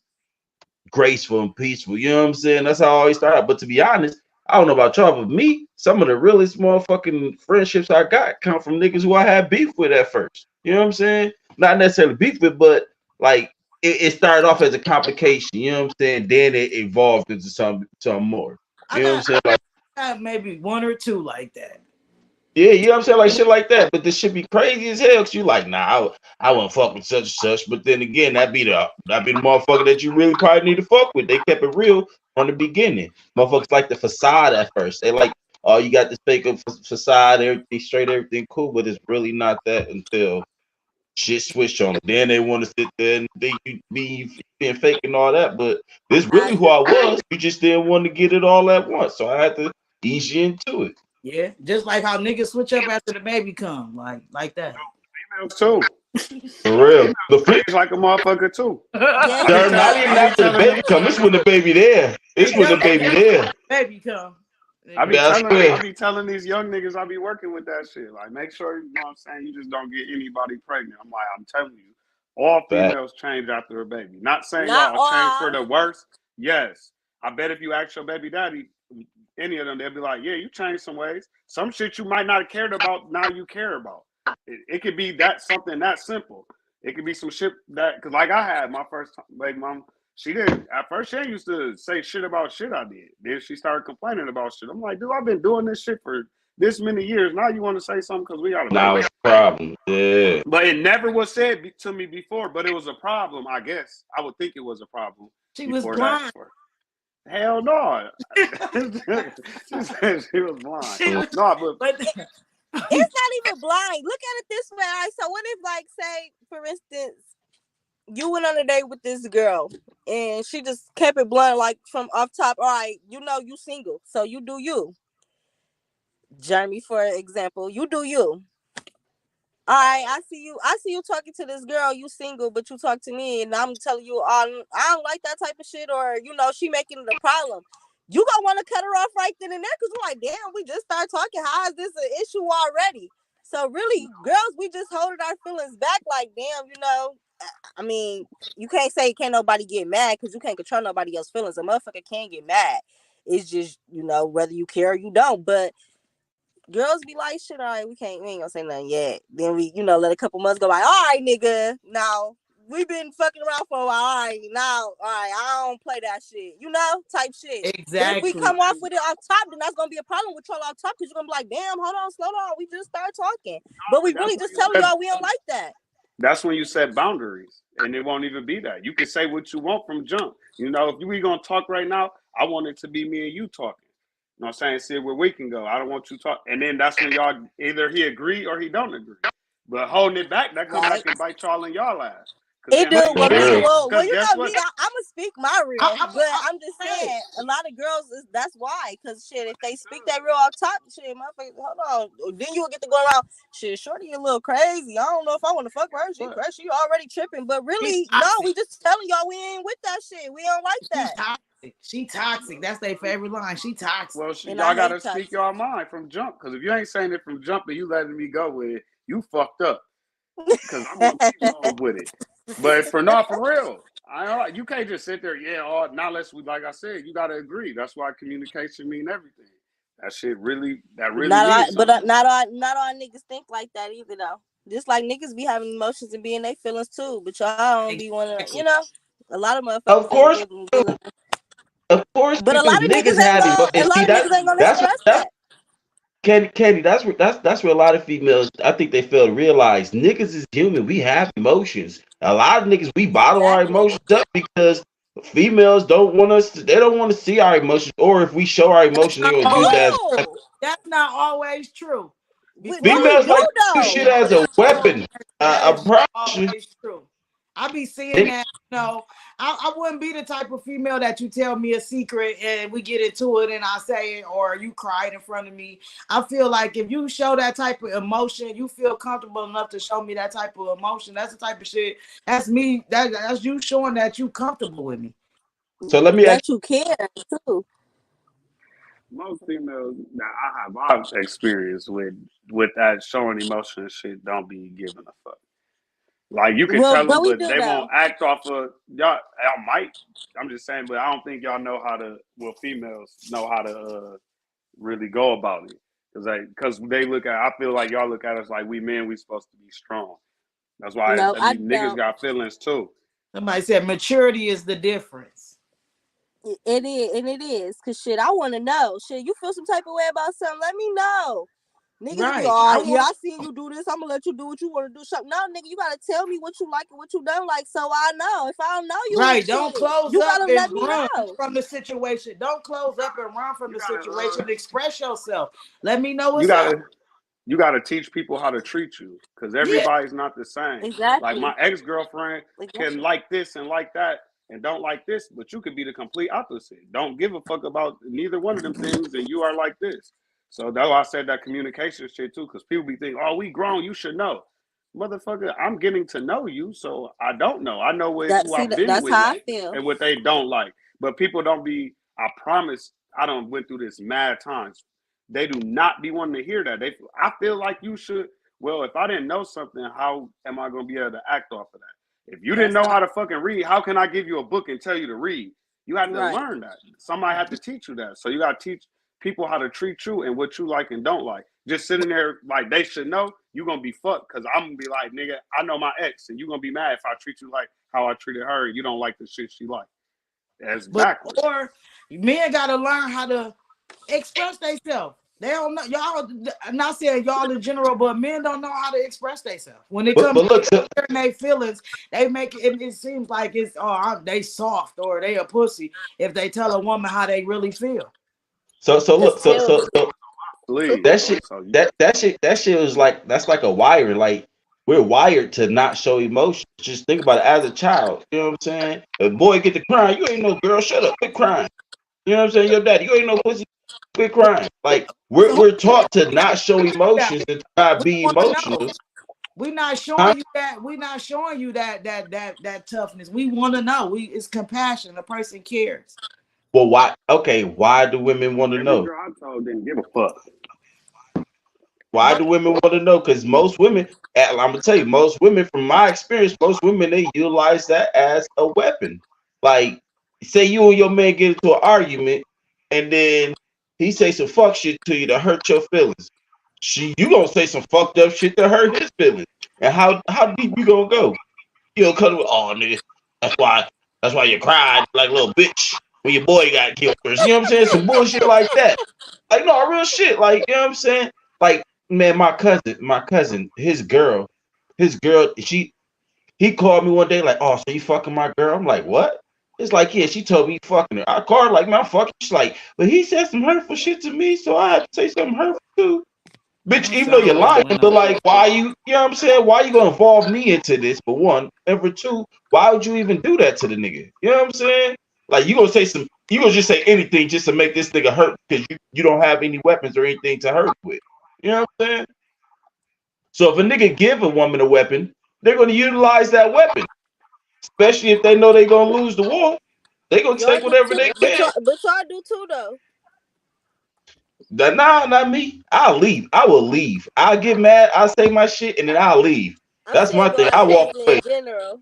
graceful and peaceful. You know what I'm saying? That's how I always start out. But to be honest, I don't know about y'all, but me, some of the realest motherfucking friendships I got come from niggas who I had beef with at first. You know what I'm saying? Not necessarily beef with, but like it started off as a complication. You know what I'm saying? Then it evolved into some more. I You know what I'm saying? Like, got maybe one or two like that. yeah, you know what I'm saying? Like shit like that. But this should be crazy as hell. Cause you like, nah, I won't fuck with such and such. But then again, that be the motherfucker that you really probably need to fuck with. They kept it real from the beginning. Motherfuckers like the facade at first. They like, oh, you got this fake facade, everything straight, everything cool, but it's really not that until shit switch on them. Then they want to sit there and they be being fake and all that. But this really who I was. You just didn't want to get it all at once. So I had to ease you into it. Yeah, just like how niggas switch up after the baby come, like that. Females too. For real. The Change like a motherfucker too. Yeah, They're not even after the baby come. It's when the baby there. It's when the baby there. Baby come. I That's fair. be telling these young niggas I be working with that shit. Like, make sure, you know what I'm saying, you just don't get anybody pregnant. I'm like, I'm telling you, all females change after a baby. Not saying Not y'all change all. for the worse. Yes. I bet if you ask your baby daddy, any of them, they'll be like, yeah, you changed some ways. Some shit you might not have cared about, now you care about. It could be that something that simple. It could be some shit that, because like I had my first baby mom, she didn't, at first she used to say shit about shit I did. Then she started complaining about shit. I'm like, dude, I've been doing this shit for this many years. Now you want to say something because we got a baby. Now it's a problem. Yeah. But it never was said to me before, but it was a problem, I guess. I would think it was a problem. She was blind. Hell no. She said she was blind. No, but it's not even blind. Look at it this way. All right, so what if, like, say, for instance, you went on a date with this girl and she just kept it blunt, like from off top. All right, you know you single, so you do you. Jeremy, for example, you do you. All right, I see you talking to this girl. You single, but you talk to me, and I'm telling you, I don't like that type of shit, or she making it a problem. You gonna want to cut her off right then and there because we're like, damn, we just started talking. How is this an issue already? So really, girls, we just holding our feelings back. Like, damn, I mean, you can't say can't nobody get mad because you can't control nobody else's feelings. A motherfucker can't get mad. It's just whether you care or you don't, but. Girls be like, shit, all right, we ain't gonna say nothing yet. Then we, let a couple months go by. All right, nigga, now we been fucking around for a while. All right, now, all right, I don't play that shit, type shit. Exactly. But if we come off with it off top, then that's gonna be a problem with y'all off top because you're gonna be like, damn, hold on, slow down. We just started talking. But we really just telling y'all we don't like that. That's when you set boundaries, and it won't even be that. You can say what you want from jump. If we gonna talk right now, I want it to be me and you talking. You know what I'm saying? See where we can go. I don't want you to talk. And then that's when y'all, either he agree or he don't agree. But holding it back, that come back and bite y'all in y'all ass. It do. Well, you know me, I'm going to speak my real. But I'm just saying, a lot of girls, that's why. Because, shit, if they speak that real off top, shit, motherfucker, hold on. Then you'll get to go around, shit, shorty a little crazy. I don't know if I want to fuck her. She already tripping. But really, no, we just telling y'all we ain't with that shit. We don't like that. She toxic. That's their favorite line. She toxic. Well, y'all gotta speak your mind from jump. Because if you ain't saying it from jump and you letting me go with it, you fucked up. Because I'm gonna keep with it. But for real, you can't just sit there. Yeah, now like I said, you gotta agree. That's why communication mean everything. That shit really means but not all niggas think like that either though. Just like niggas be having emotions and being their feelings too, but y'all don't be wanting to, a lot of motherfuckers. Of course, but a lot of niggas ain't gonna express that. Kenny, that's where a lot of females, I think they fail to realize niggas is human. We have emotions. A lot of niggas, we bottle our emotions up because females don't want us. They don't want to see our emotions, or if we show our emotions, they're gonna use that as. That's not always true. Females like to use shit as a weapon. Always true. I be seeing that, I wouldn't be the type of female that you tell me a secret and we get into it and I say it or you cried in front of me. I feel like if you show that type of emotion, you feel comfortable enough to show me that type of emotion. That's the type of shit. That's me. That's you showing that you comfortable with me. So let me ask you care too. Most females that I've experienced with that showing emotion and shit don't be giving a fuck. Like you can tell them, but they won't act off of y'all. I might. I'm just saying, but I don't think y'all know how to. Well, females know how to really go about it because they look at. I feel like y'all look at us like we men. We supposed to be strong. That's why niggas got feelings too. Somebody said maturity is the difference. It is, and it is. Cause shit, I want to know. Shit, you feel some type of way about something? Let me know. Niggas be Right. all, I yeah, want I seen you do this. I'm gonna let you do what you want to do. Something. No, nigga, you gotta tell me what you like and what you don't like, so I know. If I don't know you, right. Don't shit, close you up gotta and let me run know. from the situation. Don't close up and run from You the gotta situation. Express yourself. Let me know you what's up. gotta you got to teach people how to treat you because Yeah. everybody's not the same. Like Exactly. my ex-girlfriend can Exactly. like this and like that and don't like this, but you could be the complete opposite. Don't give a fuck about neither one of them things and you are like this. So that's why I said that communication shit too, because people be thinking, oh, we grown, you should know. Motherfucker, I'm getting to know you, so I don't know. I know That who see, I've been that's with how I like feel. and what they don't like. But people don't be, I promise I don't went through this mad times. They do not be wanting to hear that. I feel like you should. Well, if I didn't know something, how am I going to be able to act off of that? If you didn't That's know how. how to fucking read, how can I give you a book and tell you to read? You have to Right. learn that. Somebody had to teach you that. So you got to teach people how to treat you and what you like and don't like. Just sitting there like they should know, you're going to be fucked because I'm going to be like, nigga, I know my ex and you're going to be mad if I treat you like how I treated her and you don't like the shit she like. That's But backwards. or men gotta learn how to express themselves. They don't know y'all. I'm not saying y'all in general, but men don't know how to express themselves. When it comes But look, to sharing their feelings, they make it. It seems like it's they soft or they a pussy if they tell a woman how they really feel. so Just look, tell me. so Please. that shit, So you, that shit was like that's like a wire. Like we're wired to not show emotion. Just think about it as a child. You know what I'm saying? A boy get to crying, you ain't no girl. Shut up, quit crying. You know what I'm saying? Your daddy, you ain't no pussy. Quit crying. Like So we're taught to not show that emotions and to not we be want to emotional. know. We're not Huh? showing you that. We're not showing you that toughness. We want to know. It's compassion. A person cares. Well, why? Okay, why do women want to every know? girl I told didn't give a fuck. Why What? do women want to know? Because most women, I'm gonna tell you, most women, from my experience, most women they utilize that as a weapon. Like, say you and your man get into an argument, and then he say some fuck shit to you to hurt your feelings. You gonna say some fucked up shit to hurt his feelings. And how deep you gonna go? You gonna cut with, oh nigga, that's why that's why you cried like a little bitch when your boy got killed. You know what I'm saying? Some bullshit like that. Like no real shit. Like you know what I'm saying? Like man, my cousin, his girl, he called me one day like, oh, so you fucking my girl? I'm like, what? It's like, yeah, she told me you fucking her. I called her like, man, I'm fucking. She's like, but he said some hurtful shit to me, so I had to say something hurtful too. Bitch, That even though you're sound like lying, when but like, why you know what I'm saying? Why you gonna involve me into this, for one? And for two, why would you even do that to the nigga? You know what I'm saying? Like, you gonna just say anything just to make this nigga hurt because you don't have any weapons or anything to hurt with. You know what I'm saying? So if a nigga give a woman a weapon, they're gonna utilize that weapon, especially if they know they're gonna lose the war. They gonna Y'all take do whatever too, they can. but y'all do too though. Nah, not me. I'll leave. I will leave. I'll get mad. I'll say my shit, and then I'll leave. I'm That's my saying thing. y'all I walk dating away. in general.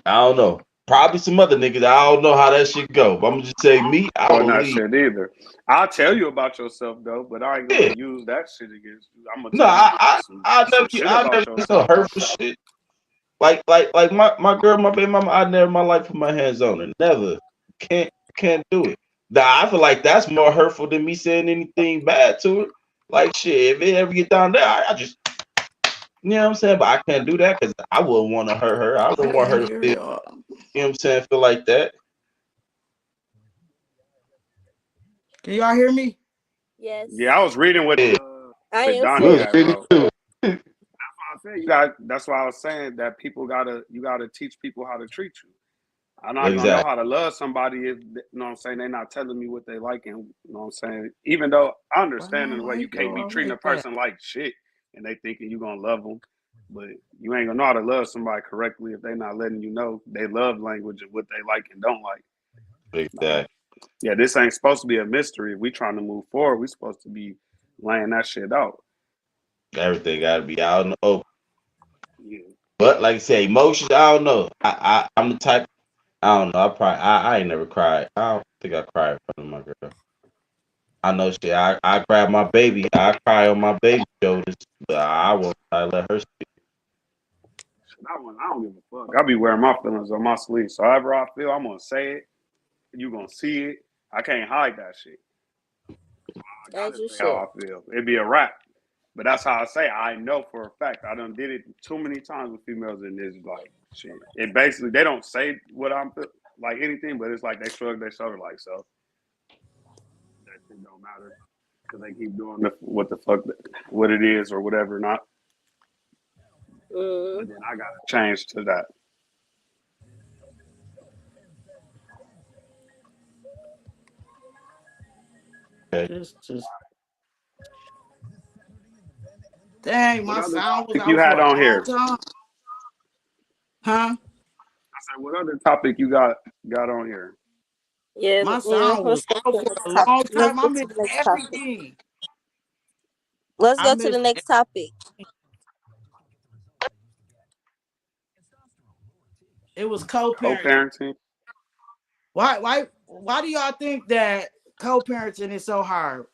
I don't know. Probably some other niggas. I don't know how that shit go. But I'm gonna just say me. I Or will not leave. shit either. I'll tell you about yourself though, but I ain't gonna Yeah. use that shit against you. I'm gonna No, tell you I some never, shit I about never do no yourself. hurtful shit. Like my girl, my baby mama. I never in my life put my hands on her. Never. Can't do it. Nah, I feel like that's more hurtful than me saying anything bad to her. Like shit, if it ever get down there, I just, you know what I'm saying. But I can't do that because I wouldn't want to hurt her. I I wouldn't want can't her to hear feel. y'all. You know what I'm saying? Feel like that. Can y'all hear me? Yeah, Yes, I was reading Yeah. I what am Donnie Good. too. had wrote. I said you got. That's why I was saying that you gotta teach people how to treat you. I'm not gonna know Exactly. how to love somebody if you know what I'm saying they're not telling me what they like and you know what I'm saying. Even though I Why I understand in don't the way you like can't be y'all treating a like that? person like shit and they thinking you gonna love them, but you ain't gonna know how to love somebody correctly if they not letting you know they love language and what they like and don't like. Like, Exactly. yeah, this ain't supposed to be a mystery. If we trying to move forward, we supposed to be laying that shit out. Everything gotta be out in the open. Yeah. But like I say, emotions. I don't know. I'm the type. I don't know. I ain't never cried. I don't think I cried in front of my girl. I know shit. I grab my baby. I cry on my baby shoulders, but I won't. I let her speak. That one, I don't give a fuck. I be wearing my feelings on my sleeve. So however I feel, I'm gonna say it. You gonna see it. I can't hide that shit. I As gotta you say should. how I feel. It'd be a rap. But that's how I say it. I know for a fact. I done did it too many times with females, and it's like shit. It basically they don't say what I'm like anything, but it's like they shrug their shoulder like so. That shit don't matter because they keep doing what the fuck what it is or whatever not. But then I gotta change to that. Just dang, What my other sound was topic you out for had a on long here? time. Huh? I said, what other topic you got on here? Yeah, My yeah. sound Let's was go to out the for next a topic. long Let's time. I go to missed the next topic. everything. Let's I go to the missed next topic. it was co-parenting. Co-parenting. Why do y'all think that co-parenting is so hard?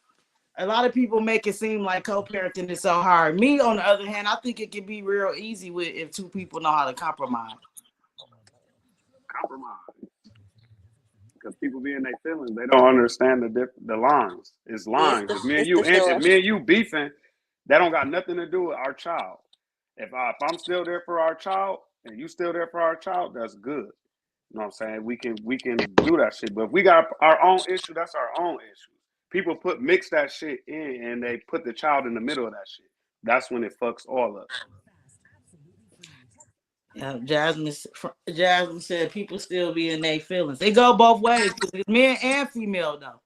A lot of people make it seem like co-parenting is so hard. Me, on the other hand, I think it can be real easy with if two people know how to compromise. Compromise. Because people be in their feelings, they don't understand the lines. It's Yeah, lines. If me and it's you the feeling. beefing, that don't got nothing to do with our child. If I'm still there for our child and you still there for our child, that's good. You know what I'm saying? We can do that shit. But if we got our own issue, that's our own issue. People mix that shit in and they put the child in the middle of that shit. That's when it fucks all up. Jasmine said people still be in their feelings. They go both ways, men and female though.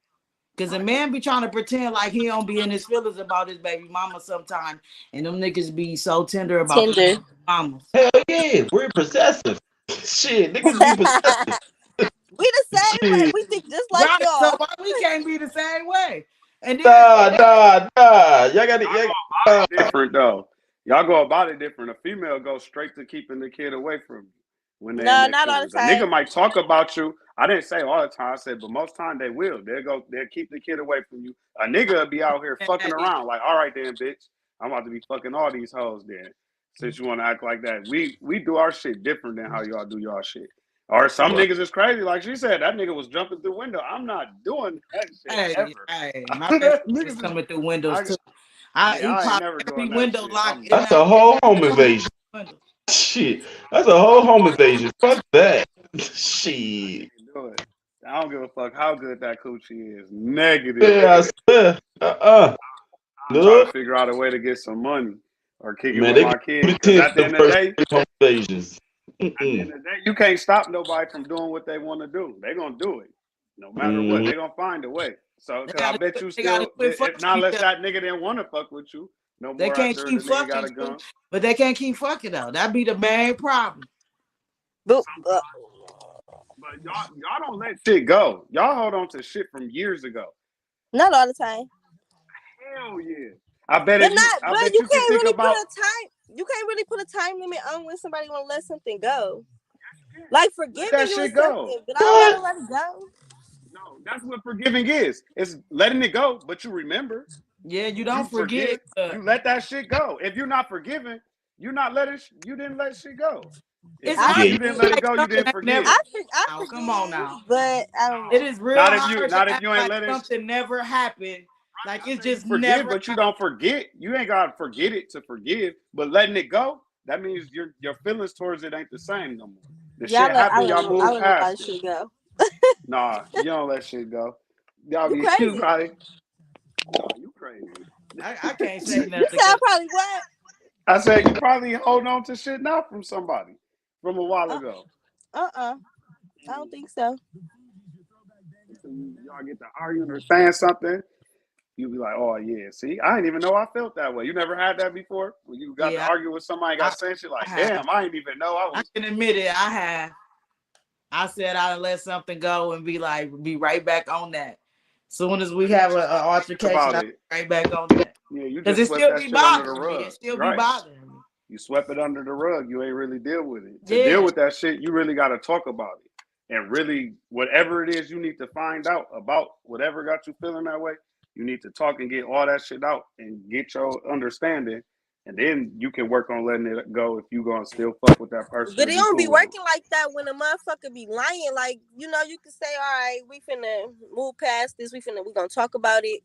Because a man be trying to pretend like he don't be in his feelings about his baby mama sometimes, and them niggas be so tender about their Tender. mamas. Hell yeah, we're possessive. Shit, niggas be possessive. We the same way. Shit. We think just like Right, so y'all. why we can't be the same way? And then Nah. Y'all got Y'all it. go about it different though. Y'all go about it different. A female goes straight to keeping the kid away from you when they in No, their not all the feelings. A nigga time. might talk about you. I didn't say all the time. I said, but most time they will. They'll keep the kid away from you. A nigga will be out here fucking around. Like, all right then, bitch. I'm about to be fucking all these hoes then. Since you want to act like that. We do our shit different than how y'all do y'all shit. Or some Right. niggas is crazy. Like she said, that nigga was jumping through the window. I'm not doing that shit ever. my baby was Niggas is, coming through windows I, too. He I ain't popped never every doing that window shit. locked in That's that a whole home invasion. window. Shit. That's a whole home invasion. Fuck that. Shit. Do it. I don't give a fuck how good that coochie is. Negative. Yeah, I swear. I'm trying to Nope. figure out a way to get some money or kick it Man, with they my can kid. be Because 10 for the first 3 home invasions. you can't stop nobody from doing what they want to do. They're gonna do it, no matter what. Mm-hmm. They're gonna find a way. So, They because I gotta bet you they gotta still, quit if fucking not each unless other. that nigga didn't want to fuck with you no They more can't after the keep nigga got fucking, a gun. but they can't keep fucking though. That be the main problem. But But y'all don't let shit go. Y'all hold on to shit from years ago. not all the time. Hell yeah. I bet But if you, not. I But bet you you can can't think really put about. a time. You can't really put a time limit on when somebody want to let something go. Like Let that forgiving you is shit go. something, but I don't What? gotta let it go. No, that's what forgiving is. It's letting it go, but you remember. Yeah, you You don't forgive. forget. You let that shit go. If you're not forgiving, you're not letting. You didn't let shit go. If It's you I Yeah, if hard you you didn't forgive. let it like go, you something didn't that never forgive. now. Come on Forgive, now. but I don't It know. is real Not if you hard not to if act you ain't like letting. something never happened. Like I it's say you just forgive, never but you don't forget. You ain't gotta forget it to forgive. But letting it go, that means your feelings towards it ain't the same no more. The Yeah, shit happened, y'all I move let a lot of past it. shit go. Nah, you don't let shit go. Y'all You be you crazy? probably. Nah, you crazy. I can't say You nothing sound because probably what? I said you probably hold on to shit now from somebody from a while Uh ago. I don't think so. Y'all get to arguing or saying something, you be like, "Oh yeah, see, I didn't even know I felt that way." You never had that before when you got to yeah, argue with somebody, I, got saying shit I like, have. "Damn, I didn't even know I I was." can admit it. I have. I said I'd let something go and be right back on that. Soon as we have an altercation, About I'll it. be right back on that. Yeah, you Because just it swept still that be shit under the bothering me. rug, It still be right? bothering me. You swept it under the rug. You ain't really deal with it. To deal Yeah. with that shit, you really got to talk about it. And really, whatever it is you need to find out about whatever got you feeling that way, you need to talk and get all that shit out and get your understanding. and then you can work on letting it go if you gonna still fuck with that person. But Or it be don't be cool with them. working like that when a motherfucker be lying. Like, you know, you can say, all right, we finna move past this. We gonna talk about it.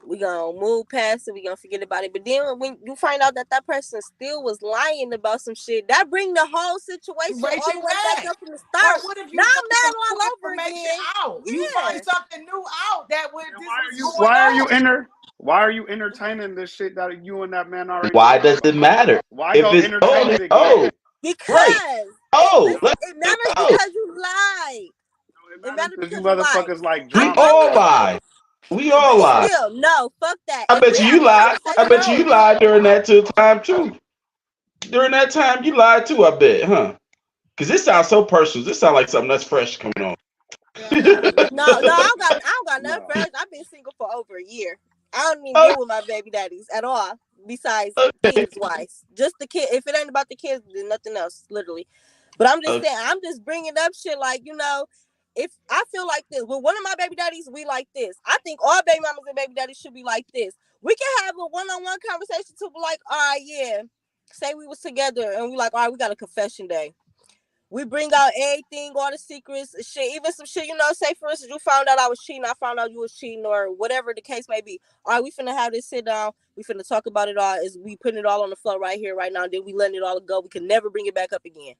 We gonna move past it. We gonna forget about it. But then when you find out that person still was lying about some shit, that bring the whole situation all the way back up from the Or start. what if Now you I'm find mad some all new over information again. out? You Yeah. find something new out that when this was going Why are on. you why are you entertaining this shit that you and that man already Why talked does about? it matter? Why If go it's entertain old, it it's again? old. Because Right. Oh, listen, let's it matters go. because you lied. It It matters matters because you because you lied. motherfuckers like We drama. all lie. We all But lie. still, no, fuck that. I If we bet have you a lied. I conversation, bet you lied during that time too. During that time, you lied too. I bet, huh? Because this sounds so personal. This sounds like something that's fresh coming on. no, I don't got nothing No. fresh. I've been single for over a year. I don't even Okay. deal with my baby daddies at all. Besides kids wise, just the kid. If it ain't about the kids, then nothing else. Literally. But I'm just saying, I'm just bringing up shit like, you know, if I feel like this with one of my baby daddies, we like this. I think all baby mamas and baby daddies should be like this. We can have a one-on-one conversation to be like, all right, yeah. Say we was together and we like, all right, we got a confession day. We bring out everything, all the secrets, shit, even some shit, you know, say for instance, you found out I was cheating, I found out you was cheating, or whatever the case may be. All right, we finna have this sit down, we finna talk about it all, is we putting it all on the floor right here, right now, then we letting it all go. We can never bring it back up again.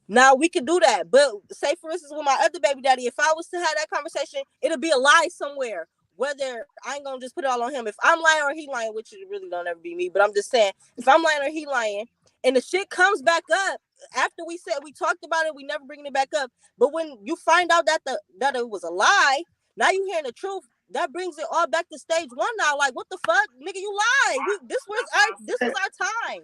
Now we can do that. But say for instance, with my other baby daddy, if I was to have that conversation, it'll be a lie somewhere. Whether I ain't gonna just put it all on him. If I'm lying or he lying, which it really don't ever be me, but I'm just saying, if I'm lying or he lying, and the shit comes back up after we said we talked about it, we never bringing it back up. But when you find out that that it was a lie, now you hearing the truth. That brings it all back to stage one now. Like, what the fuck, nigga, you lied. This was our time.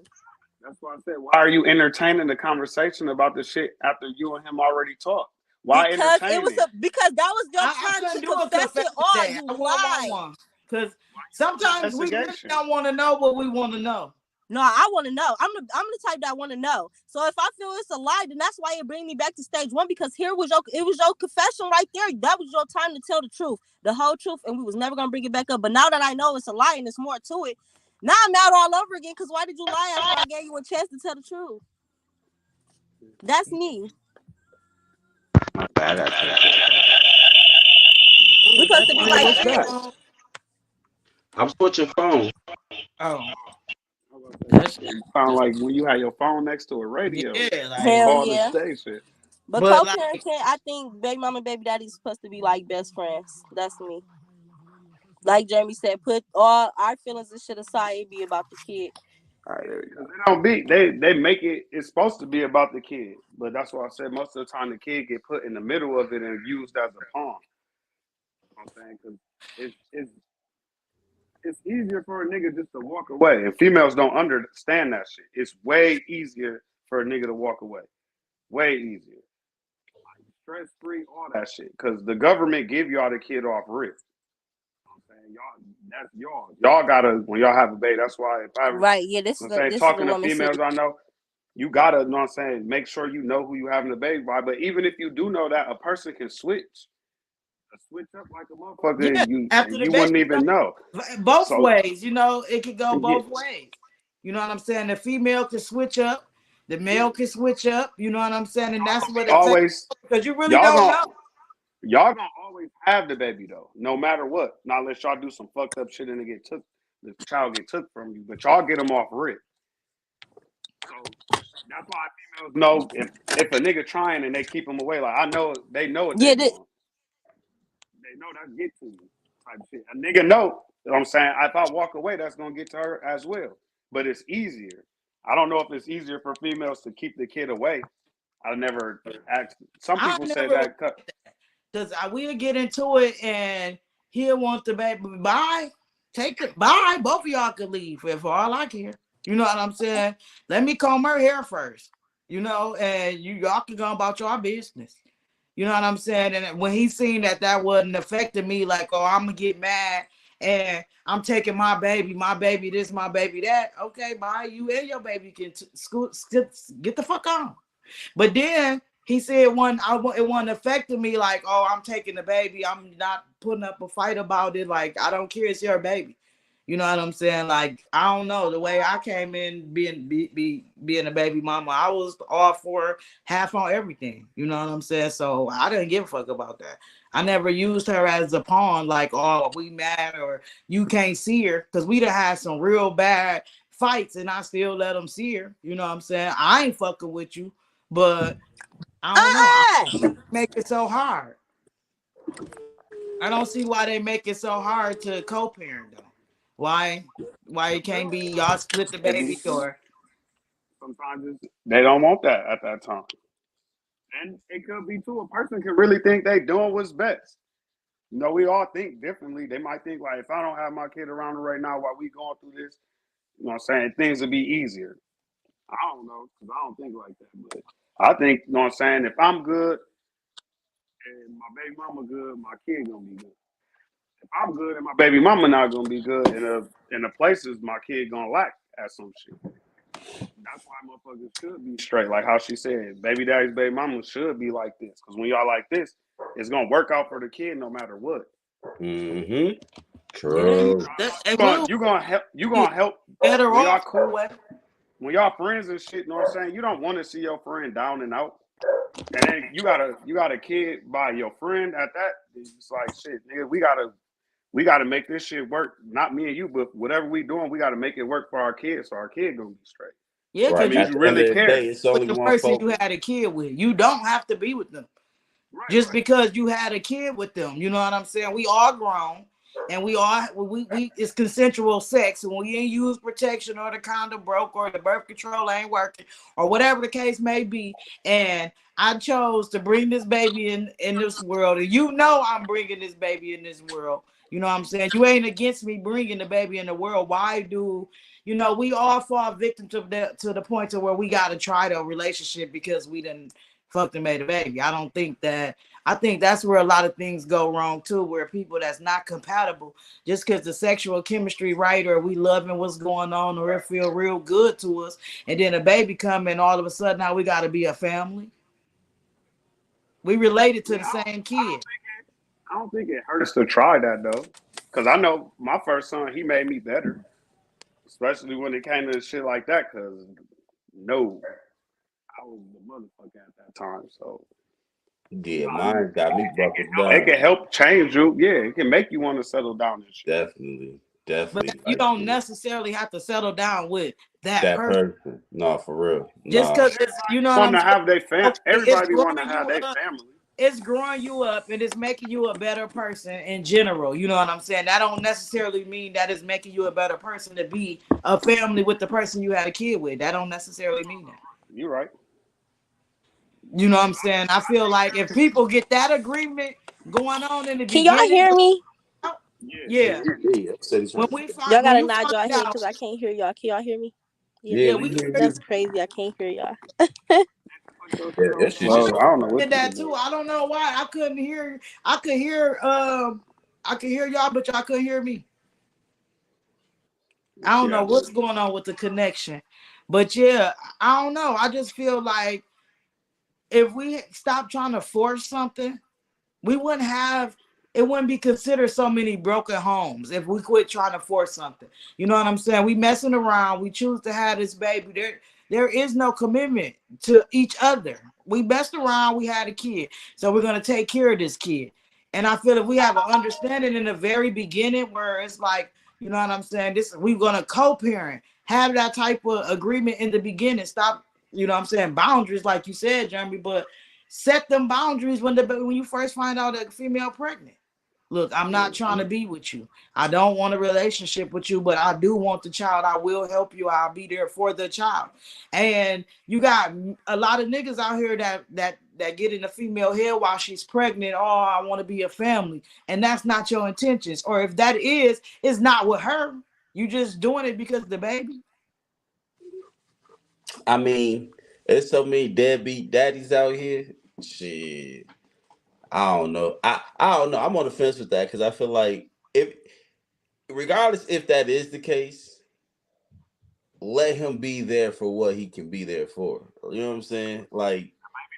That's why I said, why are you entertaining the conversation about the shit after you and him already talked? Why Because entertain it? because that was your I time couldn't to do a confess it confession all. day. You I wouldn't want lied. one. Because sometimes we really Investigation. don't want to know what we want to know. No, I want to know. I'm the type that want to know. So if I feel it's a lie, then that's why it bring me back to stage one, because it was your confession right there. That was your time to tell the truth, the whole truth, and we was never gonna bring it back up. But now that I know it's a lie and there's more to it, now I'm mad all over again. Because why did you lie after I gave you a chance to tell the truth? That's me. My bad. We supposed to be like What's this. that? I'm switching phones. Oh, You sound like when you had your phone next to a radio. yeah, like, Hell Call the yeah. station. But but like, co-parenting, I think baby mama and baby daddy is supposed to be like best friends. That's me. Like Jeremy said, put all our feelings and shit aside. It be about the kid. All right, there we go. They don't be they make it. It's supposed to be about the kid, but that's why I said most of the time the kid get put in the middle of it and used as a pawn. You know what I'm saying, because it's easier for a nigga just to walk away, and females don't understand that shit. It's way easier for a nigga to walk away. Way easier. Stress free, all that shit. Because the government give y'all the kid off rip. I'm saying, y'all, that's y'all. Y'all gotta, when y'all have a baby, that's why if I ever, Right? Yeah. This I'm is saying, this is talking a to woman females city. I know, you gotta, you know what I'm saying, make sure you know who you having a baby by. But even if you do know that, a person can switch up like a motherfucker, yeah, and after the you wouldn't baby, even know. both So, ways, you know, it could go yeah, both ways. You know what I'm saying? The female can switch up, the male can switch up. You know what I'm saying? And that's what it takes, always, because you really y'all don't gonna, know. y'all gonna always have the baby though, no matter what. Not unless y'all do some fucked up shit and the child get took from you. But y'all get them off rip. So that's why females know if a nigga trying and they keep him away. Like I know they know what Yeah. they doing. They know that get to you type shit. A nigga know. You know what I'm saying? If I walk away, that's gonna get to her as well. But it's easier. I don't know if it's easier for females to keep the kid away. I never asked. Some I people say never, that. because we'll get into it and he'll want the baby. Bye. Take it. Bye. Both of y'all could leave for all I care. You know what I'm saying? Let me comb her hair first. You know, and y'all can go about your business. You know what I'm saying? And when he seen that wasn't affecting me, like, oh, I'm gonna get mad and I'm taking my baby this, my baby that. Okay, bye. You and your baby can get the fuck on. But then he said it wasn't affecting me, like, oh, I'm taking the baby. I'm not putting up a fight about it. Like, I don't care, it's your baby. You know what I'm saying? Like, I don't know. The way I came in being a baby mama, I was all for half on everything. You know what I'm saying? So I didn't give a fuck about that. I never used her as a pawn, like, oh, we mad or you can't see her. Cause we done had some real bad fights and I still let them see her. You know what I'm saying? I ain't fucking with you, but I don't know. I Uh-uh. make it so hard. I don't see why they make it so hard to co-parent though. Why? Why it can't be y'all split the It be baby or sometimes they don't want that at that time, and it could be too. A person can really think they doing what's best. You know, we all think differently. They might think like, if I don't have my kid around right now while we going through this, you know what I'm saying, things will be easier. I don't know, because I don't think like that. But I think, you know what I'm saying, if I'm good and my baby mama good, my kid gonna be good. If I'm good and my baby mama not gonna be good, in the places my kid gonna lack at some shit. That's why motherfuckers should be straight, like how she said, baby daddy's baby mama should be like this. Because when y'all like this, it's gonna work out for the kid no matter what. Mm-hmm. yeah, True. that, You it gonna will you gonna help you be gonna help better when y'all off that cool, way. when y'all friends and shit. You know what I'm saying? You don't want to see your friend down and out, and then you got a kid by your friend at that. It's like shit, nigga. We gotta make this shit work. Not me and you, but whatever we doing, we gotta make it work for our kids, so our kid gonna be straight. Yeah, That Right. because you means At you the end really of the care. day, it's with only the one person you focus. had a kid with. You don't have to be with them. Right, Just right. because you had a kid with them. You know what I'm saying? We all grown and we it's consensual sex and we ain't use protection or the condom broke or the birth control ain't working or whatever the case may be. And I chose to bring this baby in this world. And you know I'm bringing this baby in this world. You know what I'm saying? You ain't against me bringing the baby in the world. Why do we all fall victim to the point to where we got to try the relationship because we didn't fucked and made a baby. I think that's where a lot of things go wrong too, where people that's not compatible, just because the sexual chemistry right or we loving what's going on or it feel real good to us, and then a baby come and all of a sudden now we gotta be a family. We related to Yeah, the same kid. I don't think it hurts to try that though, because I know my first son, he made me better, especially when it came to shit like that. Because no, I was the motherfucker at that time. So Yeah, mine got me buckled it down. can help change you. Yeah, it can make you want to settle down and shit. Definitely. But Definitely. you Like don't necessarily have to settle down with that that person. person. No, for real. Just No. because it's what Want I'm to saying. have their Okay, it's everybody want to growing have you their up. family. It's growing you up and it's making you a better person in general. You know what I'm saying? That don't necessarily mean that it's making you a better person to be a family with the person you had a kid with. That don't necessarily mean that. You right. You know what I'm saying? I feel like if people get that agreement going on in the Can y'all beginning, hear me? Yeah. yeah. Yeah, said it's When right. when Y'all you gotta nod find y'all head out, because I can't hear y'all. Can y'all hear me? Yeah, Yeah, yeah, we we can hear hear you. you. that's crazy. I can't hear y'all. Yeah, that shit just Well, I don't know what Did you that do. too. I don't know why I couldn't hear. I could hear y'all, but y'all couldn't hear me. I Let's don't see know how this. what's going on with the connection. But yeah, I don't know. I just feel like if we stop trying to force something, we wouldn't have it wouldn't be considered so many broken homes if we quit trying to force something. You know what I'm saying? We messing around, we choose to have this baby. There is no commitment to each other. We messed around, we had a kid. So we're gonna take care of this kid. And I feel if we have an understanding in the very beginning where it's like, you know what I'm saying? This we're gonna co-parent, have that type of agreement in the beginning. Stop, you know what I'm saying, boundaries, like you said, Jeremy, but set them boundaries when you first find out that female pregnant. Look, I'm not trying to be with you. I don't want a relationship with you, but I do want the child. I will help you. I'll be there for the child. And you got a lot of niggas out here that get in the female head while she's pregnant. Oh, I want to be a family, and that's not your intentions. Or if that is, it's not with her. You just doing it because of the baby. I mean, there's so many deadbeat daddies out here. Shit. I don't know. I don't know. I'm on the fence with that because I feel like if regardless if that is the case, let him be there for what he can be there for. You know what I'm saying? Like,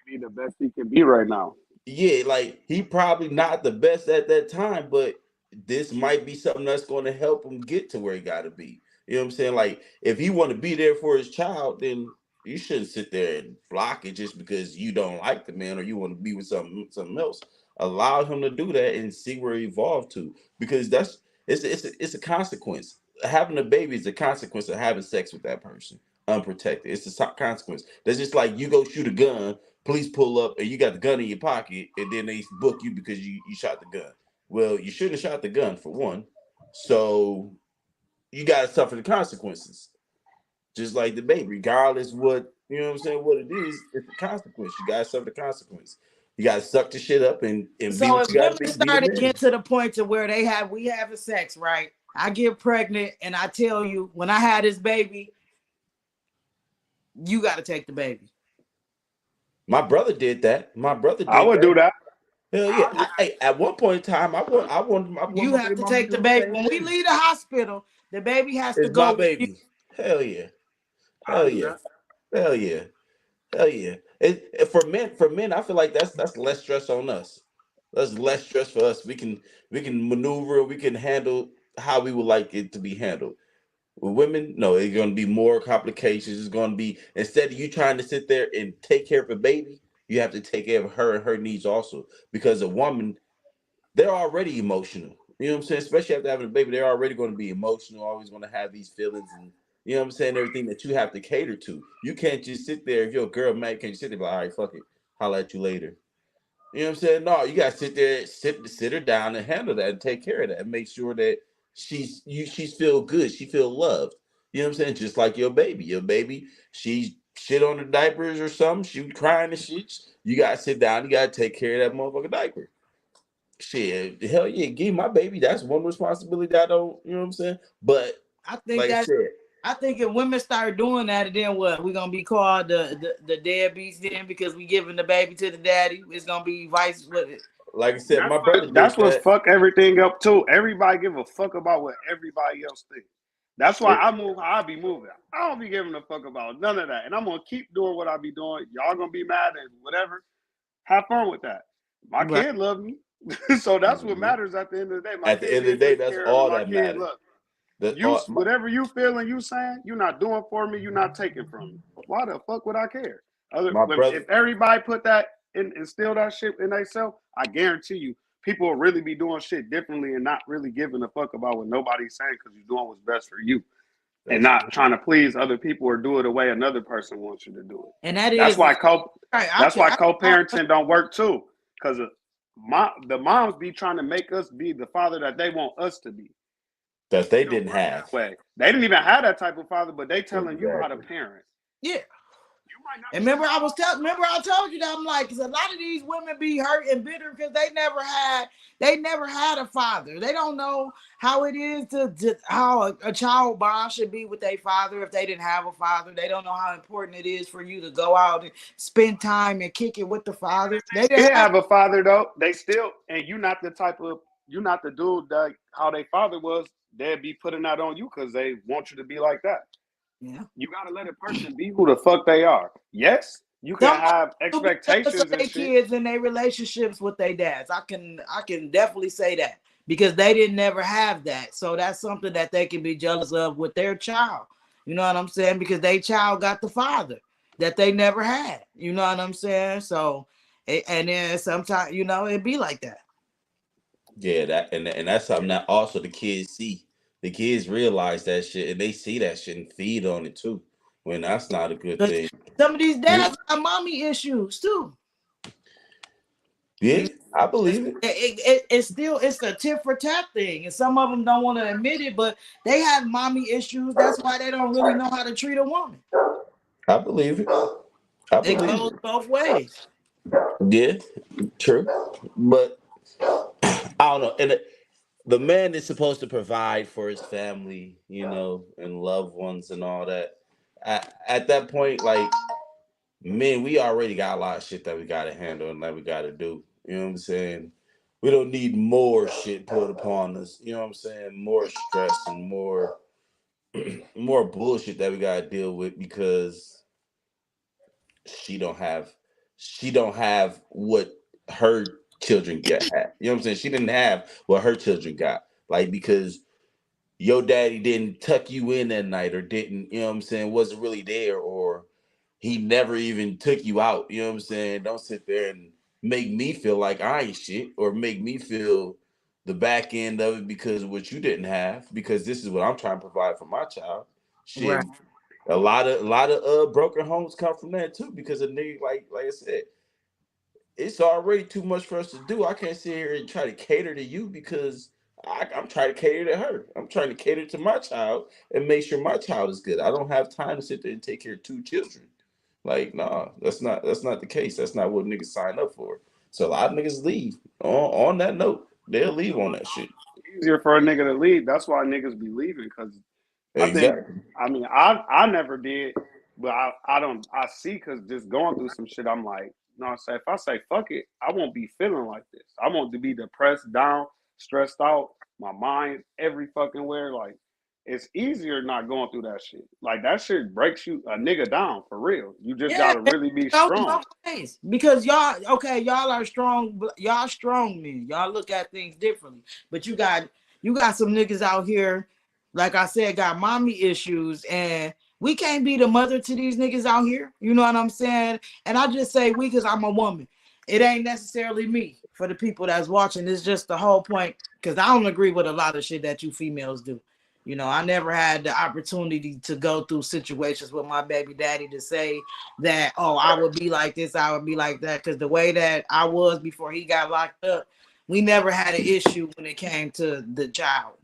Be the best he can be right now. yeah, like he probably not the best at that time, but this might be something that's going to help him get to where he got to be. You know what I'm saying? Like, if he want to be there for his child, then you shouldn't sit there and block it just because you don't like the man or you want to be with something else. Allow him to do that and see where he evolved to, because it's a consequence. Having a baby is a consequence of having sex with that person unprotected. It's a consequence. That's just like you go shoot a gun, police pull up, and you got the gun in your pocket, and then they book you because you shot the gun. Well, you shouldn't have shot the gun for one. So you gotta suffer the consequences. Just like the baby, regardless what you know what I'm saying, what it is, it's the consequence. You gotta suffer the consequence. You gotta suck the shit up and be So what if you gotta women be the started man. getting to the point to where we having sex, right? I get pregnant and I tell you, when I had this baby, you got to take the baby. My brother did that. My brother I did would that. do that. Hell yeah. At one point in time, I want You my have baby to mama to take do the the baby. same When we thing. leave the hospital, the baby has to It's go my with you. baby. Hell yeah. I Hell do yeah. that. Hell yeah. Hell yeah. For men, I feel like that's less stress on us. That's less stress for us. We can maneuver, we can handle how we would like it to be handled. With women, no, it's gonna be more complications. It's gonna be, instead of you trying to sit there and take care of a baby, you have to take care of her and her needs also. Because a woman, they're already emotional. You know what I'm saying? Especially after having a baby, they're already going to be emotional, always going to have these feelings and you know what I'm saying, everything that you have to cater to. You can't just sit there if you're a girl, man, can't you sit there and be like, all right, fuck it. Holla at you later. You know what I'm saying? No, you gotta sit there, sit her down and handle that and take care of that and make sure that she's feel good, she feel loved. You know what I'm saying? Just like your baby. Your baby, she shit on the diapers or something, she crying and shit. You gotta sit down, you gotta take care of that motherfucking diaper. Shit, hell yeah, give my baby. That's one responsibility that I don't, you know what I'm saying? But I think like I that said, I think if women start doing that, then what? We're gonna be called the deadbeats then because we giving the baby to the daddy. It's gonna be vice with it. like I said, my brother That's did what's that. fuck everything up too. Everybody give a fuck about what everybody else thinks. That's why I move how I be moving. I don't be giving a fuck about none of that. And I'm gonna keep doing what I be doing. Y'all gonna be mad and whatever. Have fun with that. My Right. kid love me. So that's what Mhm. matters at the end of the day. My At the kid end of the being day, taken that's care of and all my that kid matters. look. That You whatever you feel and you saying, you're not doing for me, you're not taking from me. Why the fuck would I care? my brother. If everybody put that in, instill that shit in themselves, I guarantee you, people will really be doing shit differently and not really giving a fuck about what nobody's saying because you're doing what's best for you and That's not trying to please other people or do it the way another person wants you to do it. And that That's is why right. that's why co-parenting don't work too, because the moms be trying to make us be the father that they want us to be. that they It don't didn't work have. that way. They didn't even have that type of father, but they telling you how to Exactly. parent. yeah. You might not And be. remember I told you that I'm like, because a lot of these women be hurt and bitter because they never had a father. They don't know how it is to how a child bond should be with their father if they didn't have a father. They don't know how important it is for you to go out and spend time and kick it with the father. They They didn't did have. have a father though. They still, and you not the type of, you not the dude that how their father was. They'd be putting that on you because they want you to be like that. Yeah. You gotta let a person be who the fuck they are. Yes, you can Somebody have will be jealous of expectations and their shit. kids and their relationships with their dads. I can definitely say that because they didn't never have that. So that's something that they can be jealous of with their child. You know what I'm saying? Because their child got the father that they never had. You know what I'm saying? So and then sometimes, it'd be like that. Yeah, and that's something that also the kids see. The kids realize that shit and they see that shit and feed on it too. When that's not a good Because thing. some of these You- dads got mommy issues too. Yeah, You I It's, believe it. it's a tit for tat thing, and some of them don't want to admit it, but they have mommy issues. That's why they don't really know how to treat a woman. I believe it. I It believe goes it. both ways. Yeah, true. But I don't know. And the man is supposed to provide for his family, and loved ones and all that. At that point, like, man, we already got a lot of shit that we gotta handle and that we gotta do. You know what I'm saying? We don't need more shit put upon us. You know what I'm saying? More stress and more bullshit that we gotta deal with because she don't have she don't have what her children got. You know what I'm saying? She didn't have what her children got. Like, because your daddy didn't tuck you in that night, or didn't, you know what I'm saying, wasn't really there, or he never even took you out. You know what I'm saying? Don't sit there and make me feel like I ain't shit, or make me feel the back end of it because of what you didn't have, because this is what I'm trying to provide for my child. Shit. Right. A lot of broken homes come from that too, because a nigga, like I said, it's already too much for us to do. I can't sit here and try to cater to you, because I'm trying to cater to her. I'm trying to cater to my child and make sure my child is good. I don't have time to sit there and take care of two children. Like, nah, that's not the case. That's not what niggas sign up for. So a lot of niggas leave. On that note, they'll leave on that shit. Easier for a nigga to leave. That's why niggas be leaving, because I think, Exactly. I mean, I never did, but I don't, I see, because just going through some shit, I'm like, no, I say, if I say fuck it, I won't be feeling like this. I won't be depressed, down, stressed out, my mind every fucking where. Like, it's easier not going through that shit. Like, that shit breaks you, a nigga, down for real. You just Yeah, gotta it really be goes strong. both ways because y'all are strong. Y'all strong men. Y'all look at things differently. But you got some niggas out here, like I said, got mommy issues, and we can't be the mother to these niggas out here. You know what I'm saying? And I just say we because I'm a woman. It ain't necessarily me. For the people that's watching, it's just the whole point. Because I don't agree with a lot of shit that you females do. I never had the opportunity to go through situations with my baby daddy to say that, oh, I would be like this, I would be like that. Because the way that I was before he got locked up, we never had an issue when it came to the child.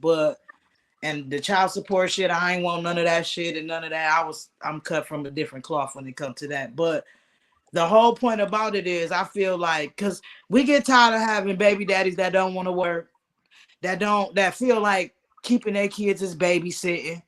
And the child support shit, I ain't want none of that shit and none of that. I'm cut from a different cloth when it comes to that. But the whole point about it is, I feel like, because we get tired of having baby daddies that don't want to work, that feel like keeping their kids as babysitting.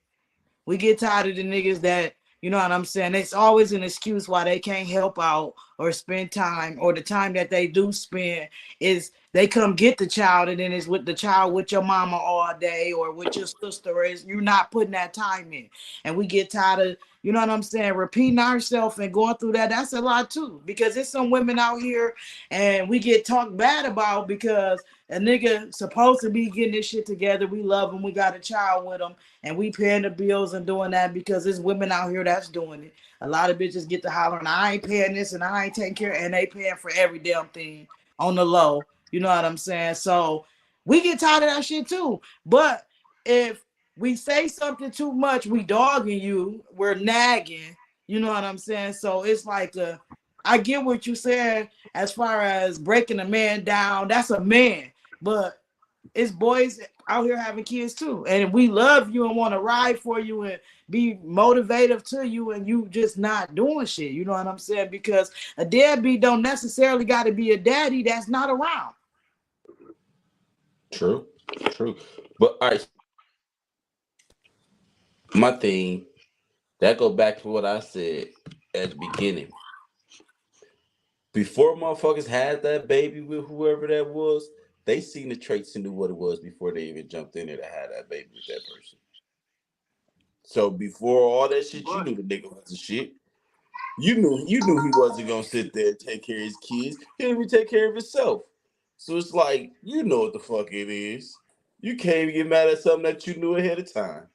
We get tired of the niggas that, you know what I'm saying? It's always an excuse why they can't help out or spend time, or the time that they do spend is they come get the child and then it's with the child with your mama all day or with your sister. Is you're not putting that time in. And we get tired of, you know what I'm saying, repeating ourselves and going through that. That's a lot too. Because there's some women out here and we get talked bad about because a nigga supposed to be getting this shit together. We love him. We got a child with him and we paying the bills and doing that because there's women out here that's doing it. A lot of bitches get to hollering, I ain't paying this and I ain't taking care, and they paying for every damn thing on the low. You know what I'm saying? So we get tired of that shit too. But if we say something too much, we dogging you, we're nagging. You know what I'm saying? So it's like I get what you said as far as breaking a man down. That's a man. But it's boys out here having kids too. And we love you and want to ride for you and be motivative to you, and you just not doing shit. You know what I'm saying? Because a deadbeat don't necessarily got to be a daddy that's not around. True. True. But all right, my thing, that go back to what I said at the beginning. Before motherfuckers had that baby with whoever that was, they seen the traits and knew what it was before they even jumped in there to have that baby with that person. So before all that shit, you But knew the nigga was a shit. You knew he wasn't gonna sit there and take care of his kids. He didn't even take care of himself. So it's like, you know what the fuck it is. You can't even get mad at something that you knew ahead of time.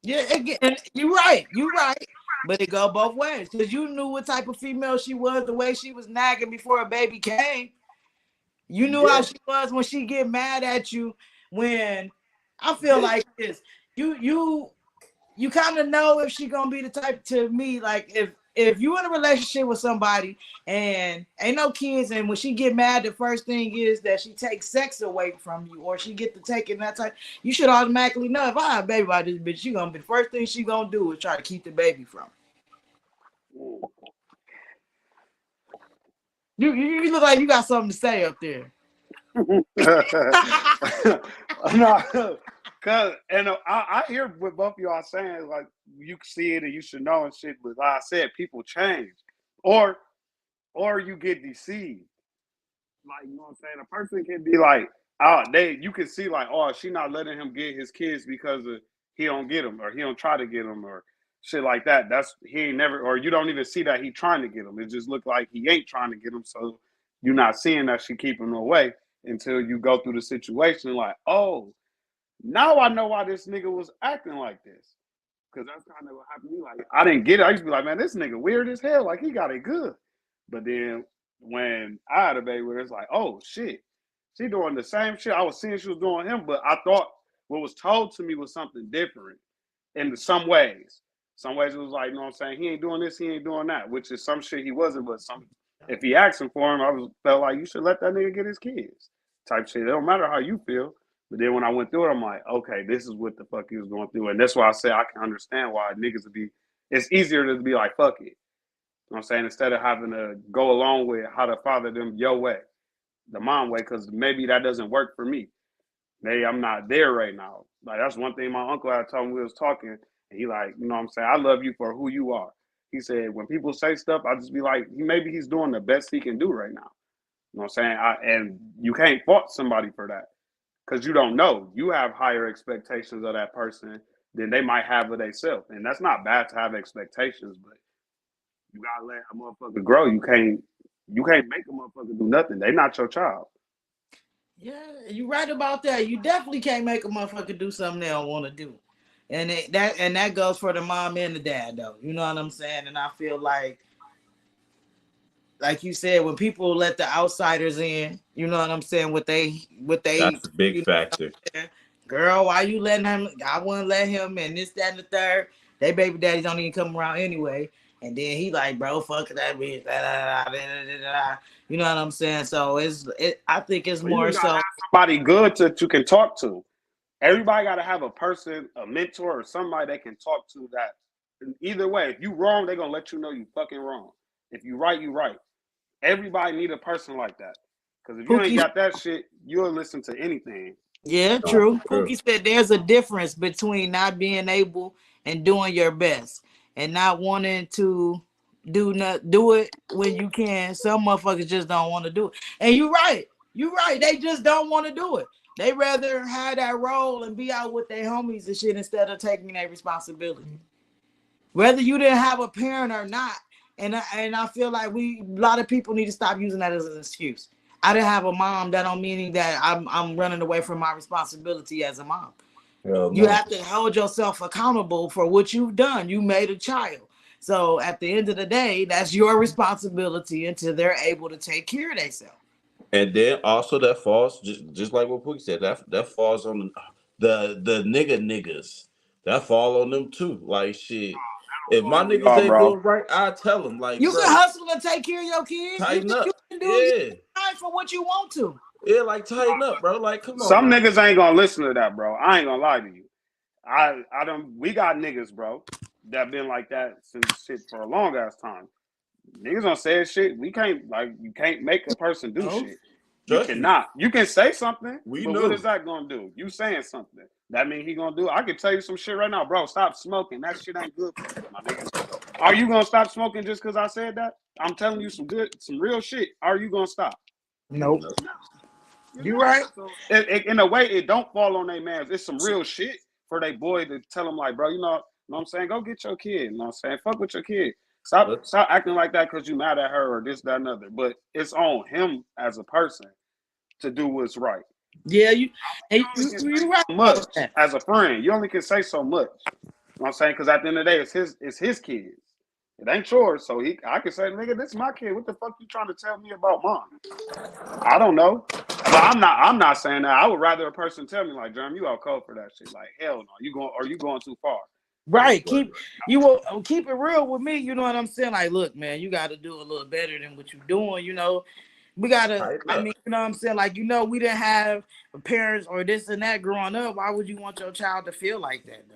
Yeah, again, and you're right. You're right. But it go both ways because you knew what type of female she was, the way she was nagging before a baby came. You knew how Yeah. she was when she get mad at you. When I feel Yeah. like this, you kind of know if she gonna be the type to me. Like if you in a relationship with somebody and ain't no kids, and when she get mad, the first thing is that she takes sex away from you, or she get to taking that type. You should automatically know if I have a baby by this bitch, she gonna be the first thing she gonna do is try to keep the baby from. You look like you got something to say up there. no, cause I hear what both of y'all saying. Like, you see it and you should know and shit. But like I said, people change, or you get deceived. Like, you know what I'm saying? A person can be like, oh, you can see like, oh, she not letting him get his kids because he don't get them, or he don't try to get them, or shit like that. That's he ain't never, or you don't even see that he trying to get him. It just look like he ain't trying to get him. So you're not seeing that she keeping him away until you go through the situation. Like, oh, now I know why this nigga was acting like this. Because that's kind of what happened to me. Like, I didn't get it. I used to be like, man, this nigga weird as hell. Like, he got it good. But then when I had a baby with her, it's like, oh, shit. She doing the same shit. I was seeing she was doing him, but I thought what was told to me was something different in some ways. Some ways it was like, you know what I'm saying? He ain't doing this, he ain't doing that, which is some shit he wasn't, but some, if he asking for him, felt like you should let that nigga get his kids type shit. It don't matter how you feel. But then when I went through it, I'm like, okay, this is what the fuck he was going through. And that's why I say I can understand why niggas would be, it's easier to be like, fuck it. You know what I'm saying? Instead of having to go along with how to father them your way, the mom way, because maybe that doesn't work for me. Maybe I'm not there right now. Like, that's one thing my uncle had told me. We was talking, and he like, you know what I'm saying? I love you for who you are. He said, when people say stuff, I just be like, maybe he's doing the best he can do right now. You know what I'm saying? And you can't fault somebody for that. Because you don't know. You have higher expectations of that person than they might have of themselves. And that's not bad to have expectations, but you gotta let a motherfucker grow. You can't make a motherfucker do nothing. They not your child. Yeah, you're right about that. You definitely can't make a motherfucker do something they don't want to do. And that goes for the mom and the dad though. You know what I'm saying? And I feel like you said, when people let the outsiders in, you know what I'm saying, That's a big you factor. know, girl, why you letting him? I wouldn't let him, and this, that, and the third. They baby daddies don't even come around anyway. And then he like, bro, fuck that bitch. You know what I'm saying? So I think it's But you more just gotta so. have somebody good that you can talk to. Everybody gotta have a person, a mentor, or somebody they can talk to that either way. If you wrong, they're gonna let you know you fucking wrong. If you right, you right. Everybody need a person like that. Because if you ain't Pookie, got that shit, you'll listen to anything. yeah, No, true. for real. Pookie said there's a difference between not being able and doing your best and not wanting to do it when you can. Some motherfuckers just don't want to do it. And you're right. You're right. They just don't want to do it. They rather have that role and be out with their homies and shit instead of taking their responsibility. Whether you didn't have a parent or not. And I feel like a lot of people need to stop using that as an excuse. I didn't have a mom. That don't mean that I'm running away from my responsibility as a mom. Hell You no. have to hold yourself accountable for what you've done. You made a child. So at the end of the day, that's your responsibility until they're able to take care of themselves. And then also that falls just like what Pookie said, that falls on the niggas. That fall on them too. Like shit. If my Fall on niggas y'all, ain't bro. doing right, I tell them like, You can bro, hustle and take care of your kids. You tighten can, you up. can do you Yeah. can fight for what you want to. Yeah, like tighten up, bro. Like, come on, Some man. niggas ain't gonna listen to that, bro. I ain't gonna lie to you. I don't. We got niggas, bro, that been like that since shit for a long ass time. Niggas don't say shit. We can't like you can't make a person do No. shit. You Trust me. cannot. You can say something, We but what is know. that gonna do? You saying something. That mean he gonna do it. I can tell you some shit right now, bro. Stop smoking. That shit ain't good for you, my nigga. Are you gonna stop smoking just because I said that? I'm telling you some real shit. Are you gonna stop? Nope. No. You're You not. right. So in a way, it don't fall on their man. It's some real shit for their boy to tell him like, bro, you know what I'm saying? Go get your kid. You know what I'm saying? Fuck with your kid. But Stop acting like that because you mad at her or this, that, and other. But it's on him as a person to do what's right. Yeah, you You and only you can say you right so about much that. as a friend. You only can say so much. You know what I'm saying? Because at the end of the day, it's his kids. It ain't yours. So I can say, nigga, this is my kid. What the fuck you trying to tell me about mine? I don't know. But I'm not saying that. I would rather a person tell me like, Jeremy, you out cold for that shit. Like, hell no. You going too far. Right. right. Keep it real with me. You know what I'm saying? Like, look, man, you got to do a little better than what you're doing. You know, we gotta. Tighten I up. mean, you know what I'm saying? Like, we didn't have parents or this and that growing up. Why would you want your child to feel like that though?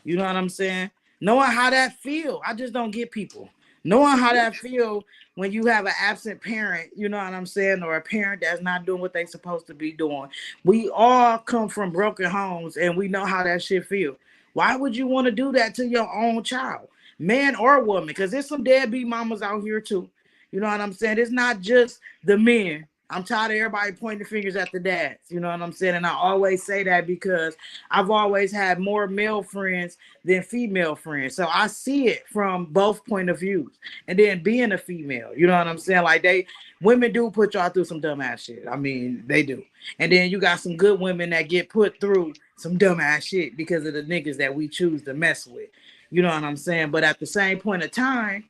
You know what I'm saying? Knowing how that feel, I just don't get people knowing how that feel when you have an absent parent. You know what I'm saying? Or a parent that's not doing what they supposed to be doing. We all come from broken homes, and we know how that shit feel. Why would you want to do that to your own child, man or woman? Because there's some deadbeat mamas out here too. You know what I'm saying? It's not just the men. I'm tired of everybody pointing fingers at the dads. You know what I'm saying? And I always say that because I've always had more male friends than female friends. So I see it from both point of views. And then being a female, you know what I'm saying? Like women do put y'all through some dumbass shit. I mean, they do. And then you got some good women that get put through some dumbass shit because of the niggas that we choose to mess with. You know what I'm saying? But at the same point of time,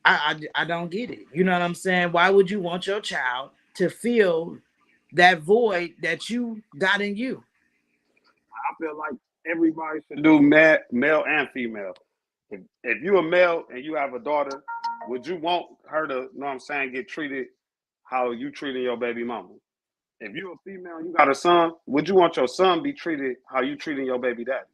I don't get it. You know what I'm saying? Why would you want your child to feel that void that you got in you? I feel like everybody should do male and female. If you're a male and you have a daughter, would you want her to, you know what I'm saying, get treated how you treating your baby mama? If you're a female and you got a son, would you want your son be treated how you treating your baby daddy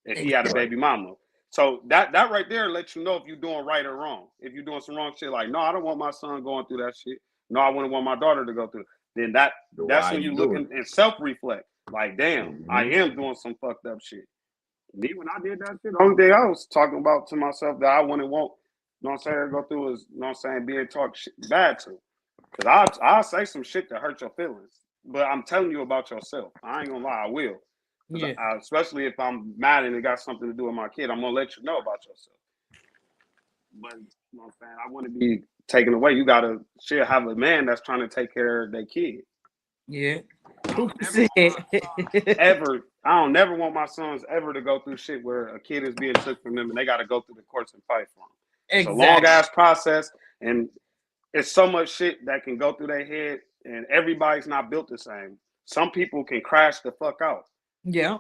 if he had a Right. baby mama? So that right there lets you know if you're doing right or wrong. If you're doing some wrong shit, like, no, I don't want my son going through that shit. No, I wouldn't want my daughter to go through. Then that's Why when you you look doing and self-reflect. Like, damn, I it? am doing some fucked up shit. Me, when I did that shit, the only thing I was talking about to myself that I wouldn't want, you know what I'm saying, go through is, you know what I'm saying, being talked bad to. Because I'll say some shit to hurt your feelings. But I'm telling you about yourself. I ain't gonna lie, I will. Because Yeah, especially if I'm mad and it got something to do with my kid, I'm gonna let you know about yourself. But you know what I'm saying, I want to be taken away. You gotta shit have a man that's trying to take care of their kid. yeah. I Who don't never said? want my sons ever. I don't never want my sons ever to go through shit where a kid is being took from them and they got to go through the courts and fight for them. It's a long Exactly. ass process, and it's so much shit that can go through their head, and everybody's not built the same. Some people can crash the fuck out, Yeah,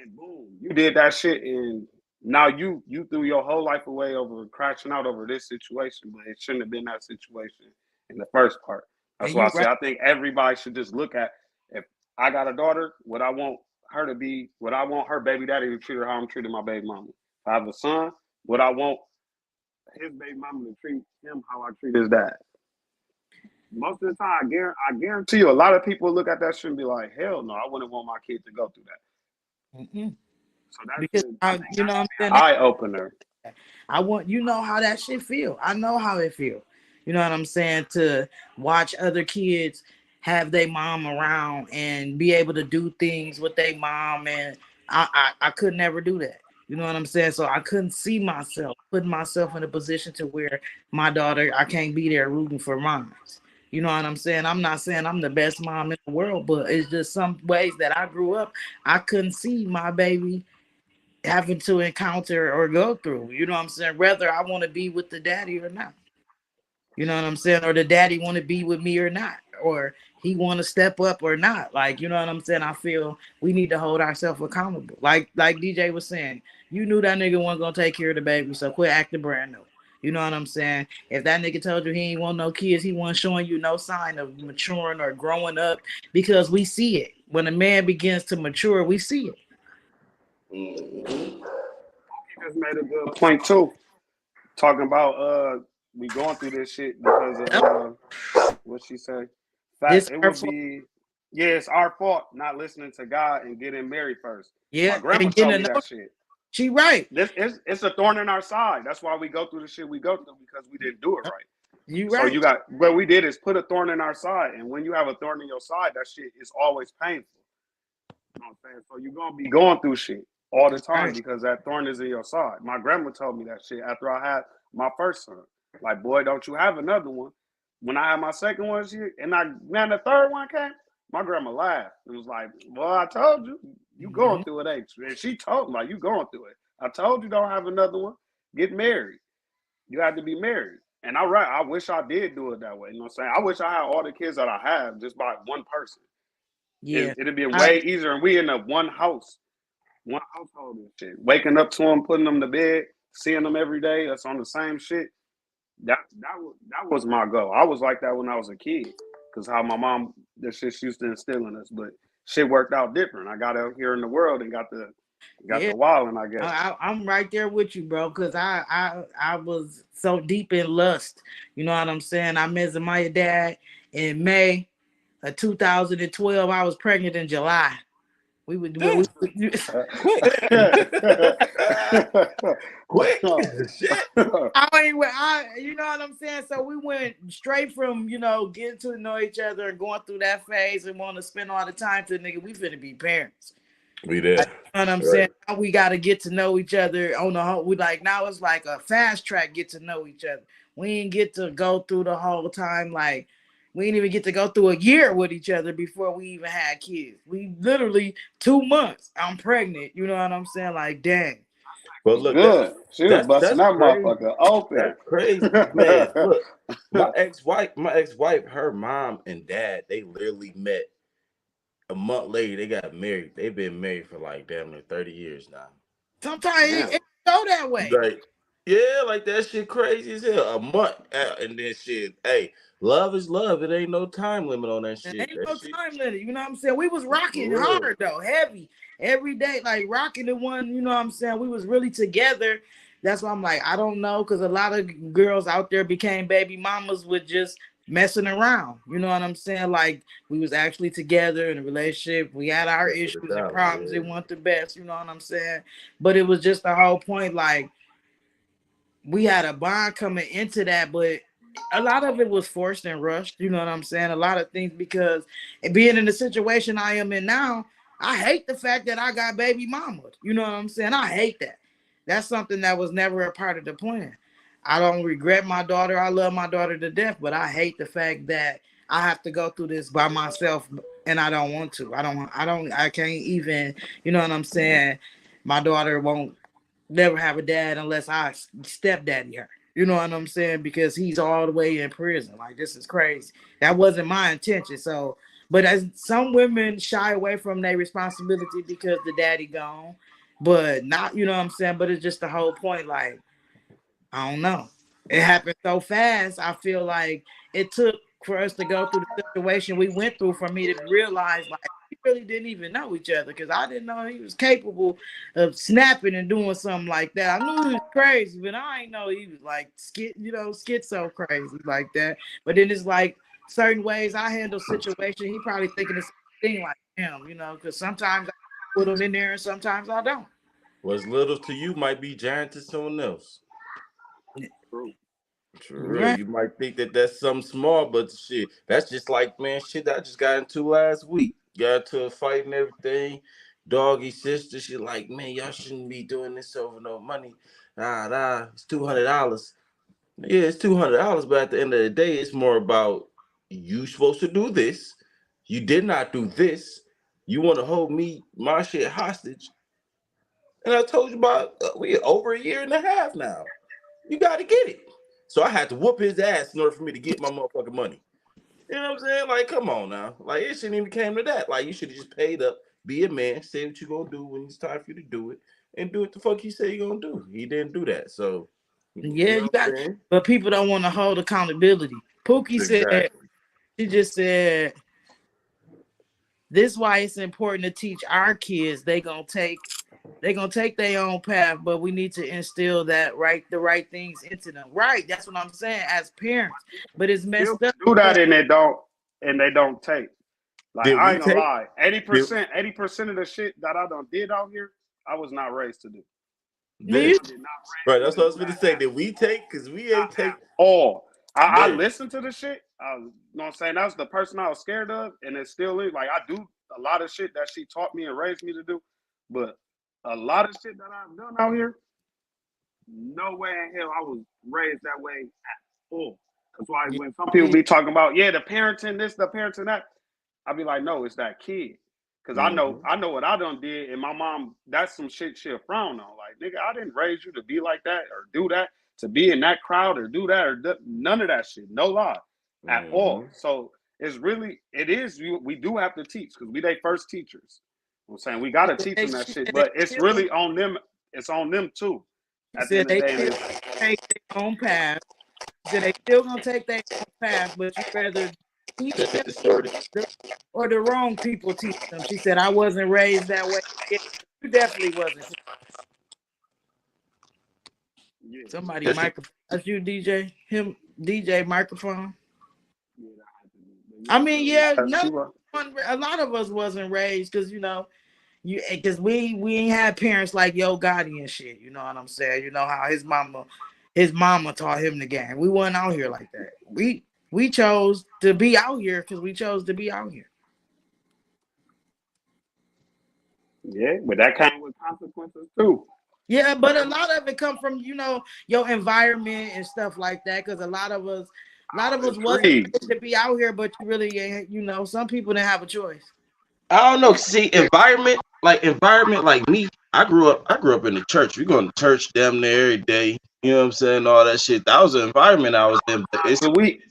and boom, you did that shit, and now you threw your whole life away over crashing out over this situation, but it shouldn't have been that situation in the first part. That's and why I you say right. I think everybody should just look at, if I got a daughter, what I want her to be, what I want her baby daddy to treat her how I'm treating my baby mama. If I have a son, what I want his baby mama to treat him how I treat his dad. Most of the time, I guarantee you, a lot of people look at that shit and be like, "Hell no, I wouldn't want my kid to go through that." Mm-mm. So that Because should, I think you that know what I'm should saying. be an eye opener. I want you know how that shit feel. I know how it feel. You know what I'm saying? To watch other kids have their mom around and be able to do things with their mom, and I could never do that. You know what I'm saying? So I couldn't see myself putting myself in a position to where my daughter, I can't be there rooting for mine. You know what I'm saying? I'm not saying I'm the best mom in the world, but it's just some ways that I grew up. I couldn't see my baby having to encounter or go through. You know what I'm saying? Whether I want to be with the daddy or not. You know what I'm saying? Or the daddy want to be with me or not. Or he want to step up or not. Like, you know what I'm saying? I feel we need to hold ourselves accountable. Like DJ was saying, you knew that nigga wasn't gonna take care of the baby, so quit acting brand new. You know what I'm saying? If that nigga told you he ain't want no kids, he wasn't showing you no sign of maturing or growing up because we see it. When a man begins to mature, we see it. Mm-hmm. He just made a good point too, talking about we going through this shit because of Yep. what she say. This Fact, it our would fault. be, yeah, it's our fault not listening to God and getting married first. My Yeah, grandma and getting told to me know that shit. she right. This is It's a thorn in our side. That's why we go through the shit we go through, because we didn't do it right. You So you right. got, what we did is put a thorn in our side, and when you have a thorn in your side, that shit is always painful. You know what I'm saying? So you're gonna be going through shit all the time Right. because that thorn is in your side. My grandma told me that shit after I had my first son. Like, boy, don't you have another one? When I had my second one, man, the third one came. My grandma laughed and was like, "Well, I told you, you going Mhm. through it, ain't you?" And she told me, like, "You going through it. I told you don't have another one. Get married. You have to be married." And I wish I did do it that way. You know what I'm saying? I wish I had all the kids that I have just by one person. Yeah. It'd be I way easier, and we in a one household and shit. Waking up to them, putting them to bed, seeing them every day. That's on the same shit. That was my goal. I was like that when I was a kid, because how my mom, the shit she used to instill in us. But shit worked out different. I got out here in the world and got yeah. the wilding, I guess. I'm right there with you, bro. Cause I was so deep in lust. You know what I'm saying? I met my dad in May of 2012. I was pregnant in July. We would. Damn. Quick. Quick. Shit. You know what I'm saying? So we went straight from, getting to know each other and going through that phase and want to spend all the time to nigga, we finna be parents. We there. Like, you know what I'm saying? Now we got to get to know each other on the whole. We like, now it's like a fast track, get to know each other. We didn't get to go through the whole time. Like, we didn't even get to go through a year with each other before we even had kids. We literally 2 months. I'm pregnant. You know what I'm saying? Like, dang. But look, Good. She was busting that crazy. motherfucker open. That's crazy, man. Look, my ex-wife, her mom and dad, they literally met a month later. They got married. They've been married for like damn near 30 years now. Sometimes it go that way. Like, yeah, like that shit crazy as hell. A month, and then shit. Hey, love is love. It ain't no time limit on that shit. Ain't no time limit. You know what I'm saying? We was rocking hard though, heavy every day, like rocking the one. You know what I'm saying? We was really together. That's why I'm like, I don't know, because a lot of girls out there became baby mamas with just messing around. You know what I'm saying? Like, we was actually together in a relationship. We had our issues and problems. It wasn't the best. You know what I'm saying? But it was just the whole point. Like, we had a bond coming into that, but a lot of it was forced and rushed. You know what I'm saying? A lot of things, because being in the situation I am in now, I hate the fact that I got baby mama. You know what I'm saying? I hate that. That's something that was never a part of the plan. I don't regret my daughter. I love my daughter to death, but I hate the fact that I have to go through this by myself, and I don't want to. I can't even, you know what I'm saying? My daughter won't never have a dad unless I stepdaddy her. You know what I'm saying? Because he's all the way in prison. Like, this is crazy. That wasn't my intention. So, but as some women shy away from their responsibility because the daddy gone, but not, you know what I'm saying? But it's just the whole point. Like, I don't know. It happened so fast. I feel like it took for us to go through the situation we went through for me to realize, like, we really didn't even know each other, because I didn't know he was capable of snapping and doing something like that. I knew he was crazy, but I didn't know he was like schizo crazy like that. But then it's like certain ways I handle situation. He probably thinking the same thing like him, because sometimes I put him in there and sometimes I don't. What's little to you might be giant to someone else. True. Right. You might think that that's something small, but shit, that's just like, man, shit I just got into last week. Got into a fight and everything. Doggy sister, she like, man, y'all shouldn't be doing this over no money. It's $200. Yeah, it's $200, but at the end of the day, it's more about you supposed to do this. You did not do this. You want to hold my shit hostage. And I told you about we over a year and a half now. You got to get it. So I had to whoop his ass in order for me to get my motherfucking money. You know what I'm saying? Like, come on now. Like, it shouldn't even came to that. Like, you should have just paid up, be a man, say what you gonna do when it's time for you to do it, and do what the fuck he said you gonna do. He didn't do that. So, yeah, you got, but people don't want to hold accountability. Pookie said, she just said, this is why it's important to teach our kids. They're gonna take their own path, but we need to instill the right things into them. Right, that's what I'm saying as parents. But it's messed up. Do that and they don't take. Like, I ain't gonna lie, 80% of the shit that I done did out here, I was not raised to do. Right, that's what I was gonna say. Did we take? Because we ain't take all. I listened to the shit. You know what I'm saying? That's the person I was scared of, and it still is. Like, I do a lot of shit that she taught me and raised me to do, but a lot of shit that I've done out here, no way in hell I was raised that way at all. That's why when some people be talking about, the parenting this, the parenting that, I be like, no, it's that kid. Because I know what I done did, and my mom, that's some shit she'll frown on. Like, nigga, I didn't raise you to be like that or do that, to be in that crowd or do that or none of that shit. No lie at all. So we do have to teach, because we they first teachers. I'm saying we got to teach them that shit, but it's really on them. It's on them too. At the end of the day, take their own path. They still gonna take their own path, but you rather teach them or the wrong people teach them. She said, I wasn't raised that way. You definitely wasn't. Somebody microphone. That's you, DJ. Him, DJ microphone. I mean, a lot of us wasn't raised because You because we ain't had parents like Yo Gotti and shit. You know what I'm saying? You know how his mama taught him the game. We wasn't out here like that. We chose to be out here because we chose to be out here. Yeah, but that came with consequences too. Yeah, but a lot of it come from your environment and stuff like that. Because a lot of us wasn't Intrigued. ready to be out here, but you really ain't. Some people didn't have a choice. I don't know. See, environment like me. I grew up in the church. We going to church damn near every day. You know what I'm saying? All that shit. That was the environment I was in. But it's So we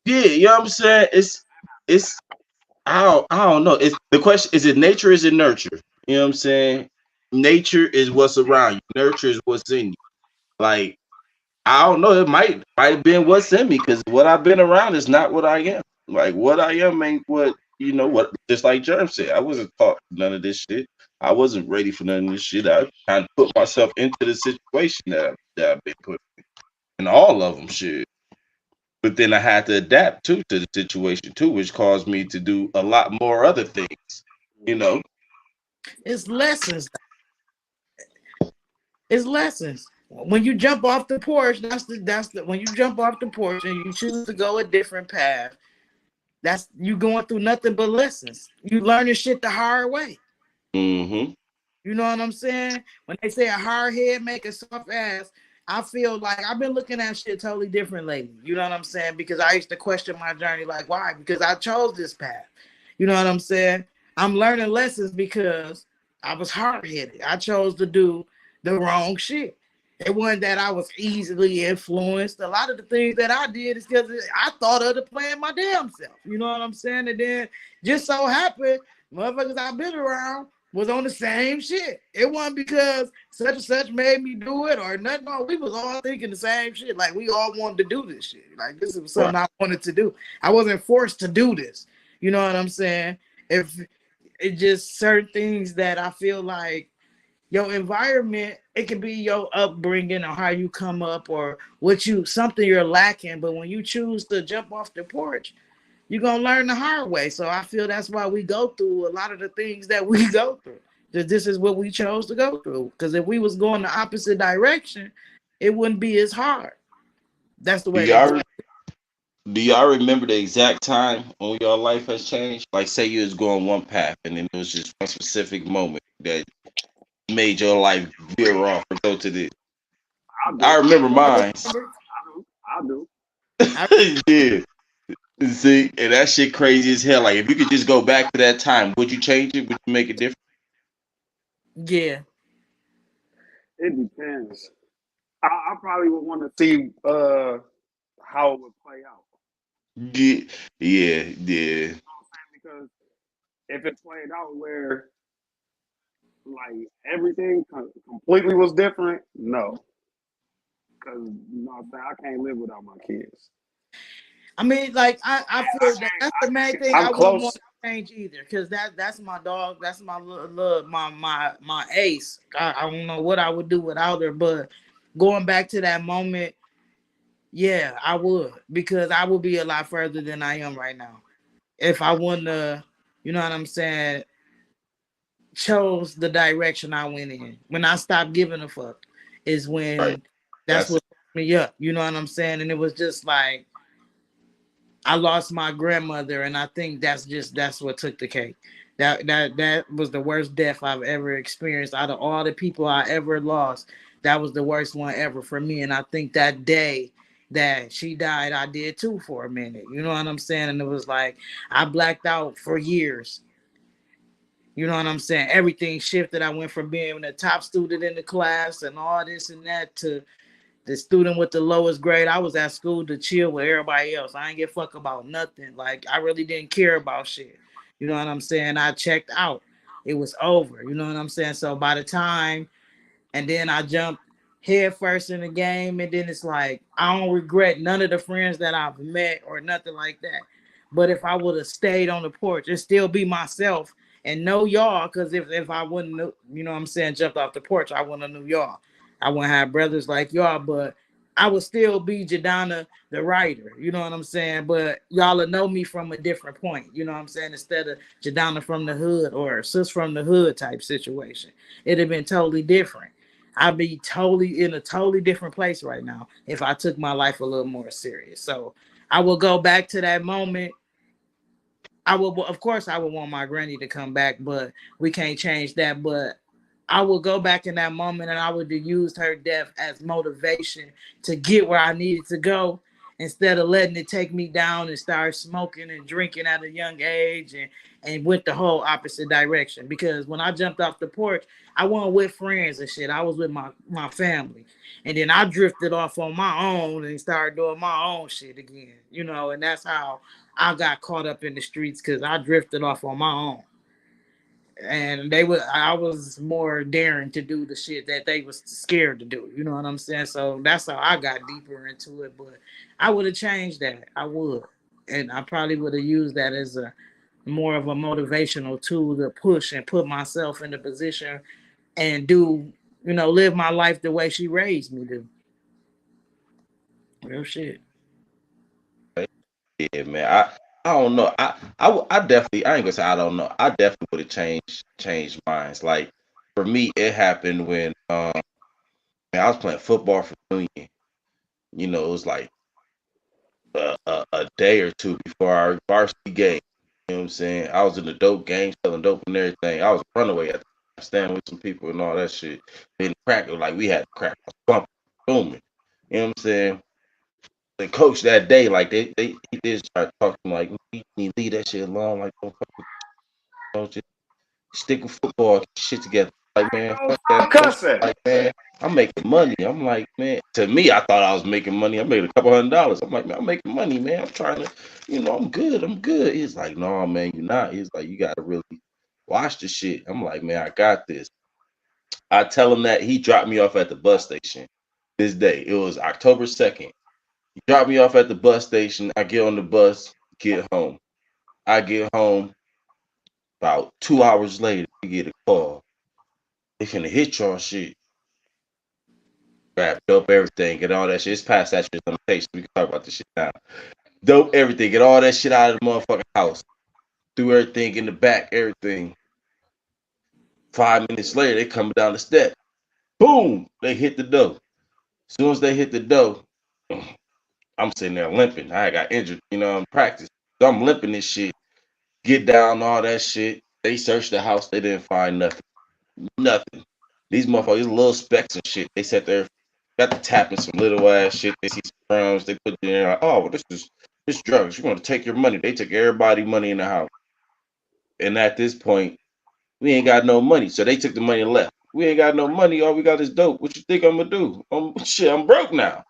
yeah, you know what I'm saying? It's I don't know. It's the question, is it nature, is it nurture? You know what I'm saying? Nature is what's around you. Nurture is what's in you. Like, I don't know. It might have been what's in me because what I've been around is not what I am. Like what I am ain't what what. Just like Jerm said, I wasn't taught none of this shit. I wasn't ready for none of this shit. I kind of put myself into the situation that I've been put in. All of them shit. But then I had to adapt to the situation too, which caused me to do a lot more other things. You know. It's lessons. It's lessons. When you jump off the porch, that's the when you jump off the porch and you choose to go a different path. That's you going through nothing but lessons. You learning shit the hard way. Mm-hmm. You know what I'm saying? When they say a hard head make a soft ass, I feel like I've been looking at shit totally different lately. You know what I'm saying? Because I used to question my journey, like, why? Because I chose this path. You know what I'm saying? I'm learning lessons because I was hard headed. I chose to do the wrong shit. It wasn't that I was easily influenced. A lot of the things that I did is because I thought of the plan my damn self. You know what I'm saying? And then just so happened, motherfuckers I've been around was on the same shit. It wasn't because such and such made me do it or nothing. No, we was all thinking the same shit. Like we all wanted to do this shit. Like this was Right. something I wanted to do. I wasn't forced to do this. You know what I'm saying? If it just certain things that I feel like your environment, it can be your upbringing or how you come up or something you're lacking. But when you choose to jump off the porch, you're gonna learn the hard way. So I feel that's why we go through a lot of the things that we go through. That this is what we chose to go through. Because if we was going the opposite direction, it wouldn't be as hard. That's the Do way they go. y'all do y'all remember the exact time when your life has changed? Like, say you was going one path, and then it was just one specific moment that made your life veer off or go to the. I I do. remember I mine. remember. I do. I, Yeah. See, and that shit crazy as hell. Like, if you could just go back to that time, would you change it? Would you make it different? yeah. It depends. I probably would want to see how it would play out. Yeah, yeah, yeah. Because if it played out where like everything completely was different, no. Because what I'm saying, I can't live without my kids. I mean, like I feel that that's the main thing I'm I wouldn't want close. to change either, because that's my dog, that's my little my ace. I don't know what I would do without her, but going back to that moment, yeah, I would, because I would be a lot further than I am right now if I wouldn't you know what I'm saying, chose the direction I went in. When I stopped giving a fuck is Right. when that's That's what fucked me up. You know what I'm saying? And it was just like I lost my grandmother, and I think that's what took the cake. That was the worst death I've ever experienced out of all the people I ever lost. That was the worst one ever for me, and I think that day that she died, I did too for a minute. You know what I'm saying? And it was like I blacked out for years. You know what I'm saying? Everything shifted. I went from being the top student in the class and all this and that to the student with the lowest grade. I was at school to chill with everybody else. I ain't give a fuck about nothing. Like I really didn't care about shit. You know what I'm saying? I checked out. It was over. You know what I'm saying? So by the time, and then I jumped head first in the game, and then it's like I don't regret none of the friends that I've met or nothing like that. But if I would have stayed on the porch and still be myself and know y'all, because if I wouldn't, you know what I'm saying, jumped off the porch, I wouldn't have knew y'all. I wouldn't have brothers like y'all, but I would still be Jadonna the writer, you know what I'm saying? But y'all will know me from a different point, you know what I'm saying? Instead of Jadonna from the hood or sis from the hood type situation, it'd have been totally different. I'd be totally in a totally different place right now if I took my life a little more serious. So I will go back to that moment. I will, of course, I would want my granny to come back, but we can't change that. But I will go back in that moment and I would have used her death as motivation to get where I needed to go instead of letting it take me down and start smoking and drinking at a young age and went the whole opposite direction. Because when I jumped off the porch, I wasn't with friends and shit. I was with my family. And then I drifted off on my own and started doing my own shit again, you know, and that's how I got caught up in the streets because I drifted off on my own. And I was more daring to do the shit that they was scared to do. You know what I'm saying? So that's how I got deeper into it. But I would have changed that. I would. And I probably would have used that as a more of a motivational tool to push and put myself in the position and do, live my life the way she raised me to. Real shit. Yeah, man. I don't know. I definitely I ain't gonna say I don't know. I definitely would have changed minds. Like for me, it happened when man, I was playing football for Union. It was like a day or two before our varsity game. You know what I'm saying? I was in the dope game, selling dope and everything. I was a runaway at the time, standing with some people and all that shit. Then crack it like we had crack was bumping, booming. You know what I'm saying? The coach that day, like he did try to talk to him like, you need to leave that shit alone, like don't fuck with, just stick with football, get your shit together. Like man, Oh, fuck that stop coach. cussing. Like man, I'm making money. I'm like man, to me, I thought I was making money. I made a couple $100. I'm like man, I'm making money, man. I'm trying to, I'm good. I'm good. He's like, no man, you're not. He's like, you gotta really watch the shit. I'm like man, I got this. I tell him that he dropped me off at the bus station this day. It was October 2nd. He dropped me off at the bus station. I get on the bus, get home. I get home about 2 hours later. We get a call. They finna hit y'all shit. Grab dope everything, get all that shit. It's past statute of limitations. We can talk about this shit now. Dope everything, get all that shit out of the motherfucking house. Threw everything in the back, everything. 5 minutes later, they coming down the step. Boom! They hit the door. As soon as they hit the door, I'm sitting there limping. I got injured, in practice. So I'm limping this shit. Get down, all that shit. They searched the house. They didn't find nothing. Nothing. These motherfuckers, these little specks and shit. They sat there, got to tapping some little ass shit. They see some crumbs. They put it in there like, oh, well, this drugs. You're gonna take your money. They took everybody money in the house. And at this point, we ain't got no money. So they took the money and left. We ain't got no money. All we got is dope. What you think I'm gonna do? I'm broke now.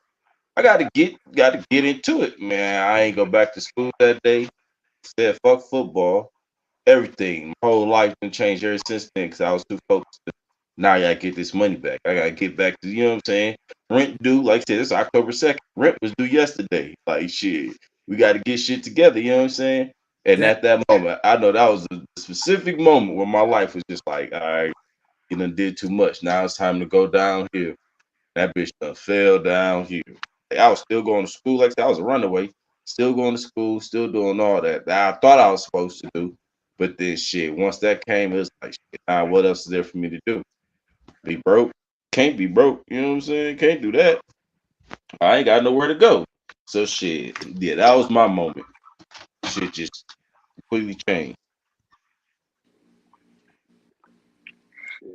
I gotta get into it, man. I ain't go back to school that day. Said fuck football. Everything. My whole life been changed ever since then because I was too focused. Now I gotta get this money back. I gotta get back to, what I'm saying? Rent due, like I said, it's October 2nd. Rent was due yesterday. Like shit. We gotta get shit together, you know what I'm saying? And That at that moment, I know that was a specific moment where my life was just like, all right, you done did too much. Now it's time to go downhill. That bitch done fell downhill. Like, I was still going to school, like I said, I was a runaway, still going to school, still doing all that I thought I was supposed to do. But then shit, once that came, it was like, shit, nah, what else is there for me to do? Be broke? Can't be broke. You know what I'm saying? Can't do that. I ain't got nowhere to go. So shit, yeah, that was my moment. Shit just completely changed. Shit.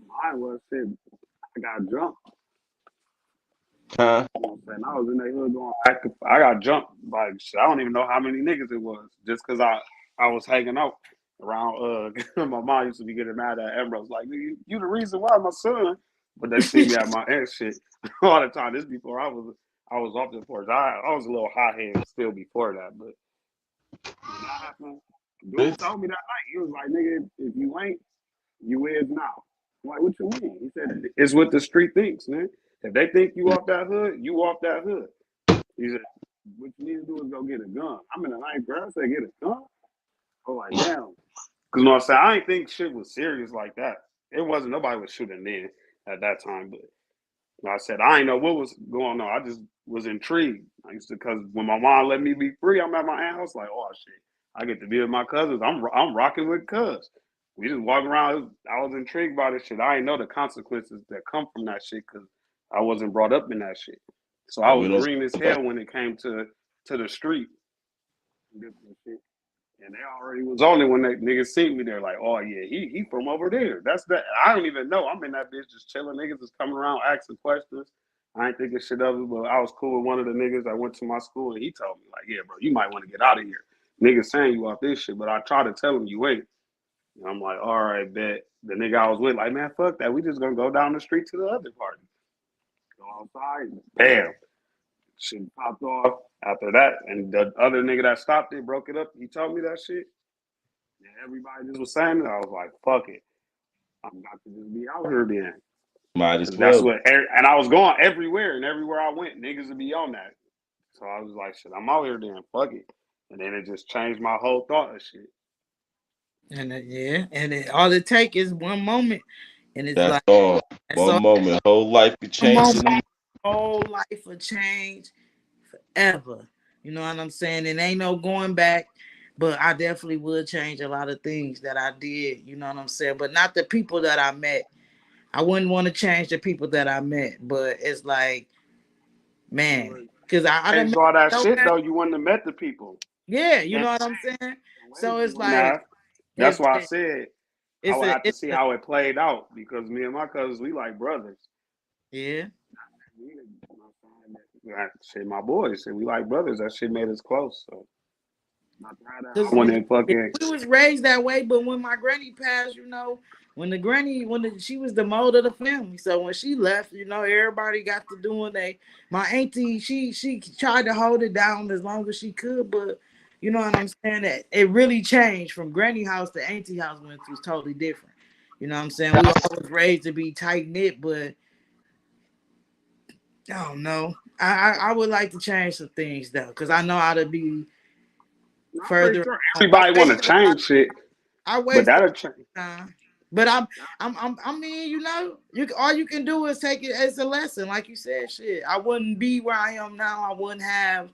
Mine was shit. I got jumped. Huh? You know what I'm saying? I was in that hood going back. I got jumped by shit. I don't even know how many niggas it was. Just because I was hanging out around. My mom used to be getting mad at Ambrose like, you the reason why my son. But they see me at my aunt shit all the time. This before I was off the porch. I was a little hot headed still before that, but when that happened, dude It's, told me that night. He was like, nigga, if you ain't, you is now. I'm like, what you mean? He said, it's what the street thinks, man. If they think you off that hood, you off that hood. He said, what you need to do is go get a gun. I'm in the ninth grade. I said, get a gun? I was like, damn. Because you know what I'm saying? I didn't think shit was serious like that. It wasn't, nobody was shooting then at that time, but And I said, I ain't know what was going on. I just was intrigued. I used to, because when my mom let me be free, I'm at my aunt's house like, oh shit, I get to be with my cousins. I'm rocking with cuz. We just walk around. I was intrigued by this shit. I didn't know the consequences that come from that shit because I wasn't brought up in that shit. So I We was don't. green as hell when it came to the street. And they already was on it when they niggas seen me. They're like, oh yeah, he from over there. That's that. I don't even know. I'm in that bitch just chilling. Niggas is coming around asking questions. I ain't thinking shit of it, but I was cool with one of the niggas that went to my school, and he told me like, yeah, bro, you might want to get out of here. Niggas saying you off this shit, but I try to tell him you ain't. And I'm like, all right, bet. The nigga I was with, like, man, fuck that. We just gonna go down the street to the other party. Go outside. Bam. Shit popped off after that. And the other nigga that stopped it, broke it up. He told me that shit. And everybody just was saying it. I was like, fuck it. I'm about to just be out here then. Might as Cause that's well. what, and I was going everywhere, and everywhere I went, niggas would be on that. So I was like, shit, I'm out here then. Fuck it. And then it just changed my whole thought of shit. And yeah, and all it take is one moment, and it's That's like all. so One moment, whole life could one change. moment, whole life will change forever. You know what I'm saying? And ain't no going back. But I definitely would change a lot of things that I did. You know what I'm saying? But not the people that I met. I wouldn't want to change the people that I met. But it's like, man, because I done Changed met all that so shit many. though. You wouldn't have met the people. Yeah, you And know what I'm saying? the ways So you it's wouldn't like have. That's it's why I a said I it's would a have to it's see a how it played out because me and my cousins, we like brothers. yeah. Shit, my boys, shit, we like brothers. That shit made us close. So not that I Cause wouldn't fucking. we was raised that way, but when my granny passed, she was the mold of the family. So when she left, everybody got to doing they. My auntie, she tried to hold it down as long as she could, but you know what I'm saying? That it really changed from granny house to auntie house when it was totally different. You know what I'm saying? We all was raised to be tight knit, but I don't know. I would like to change some things though, because I know how to be I'm pretty further sure on. everybody want to change shit, I but wasted that'll change. time. But I mean, all you can do is take it as a lesson, like you said. Shit, I wouldn't be where I am now. I wouldn't have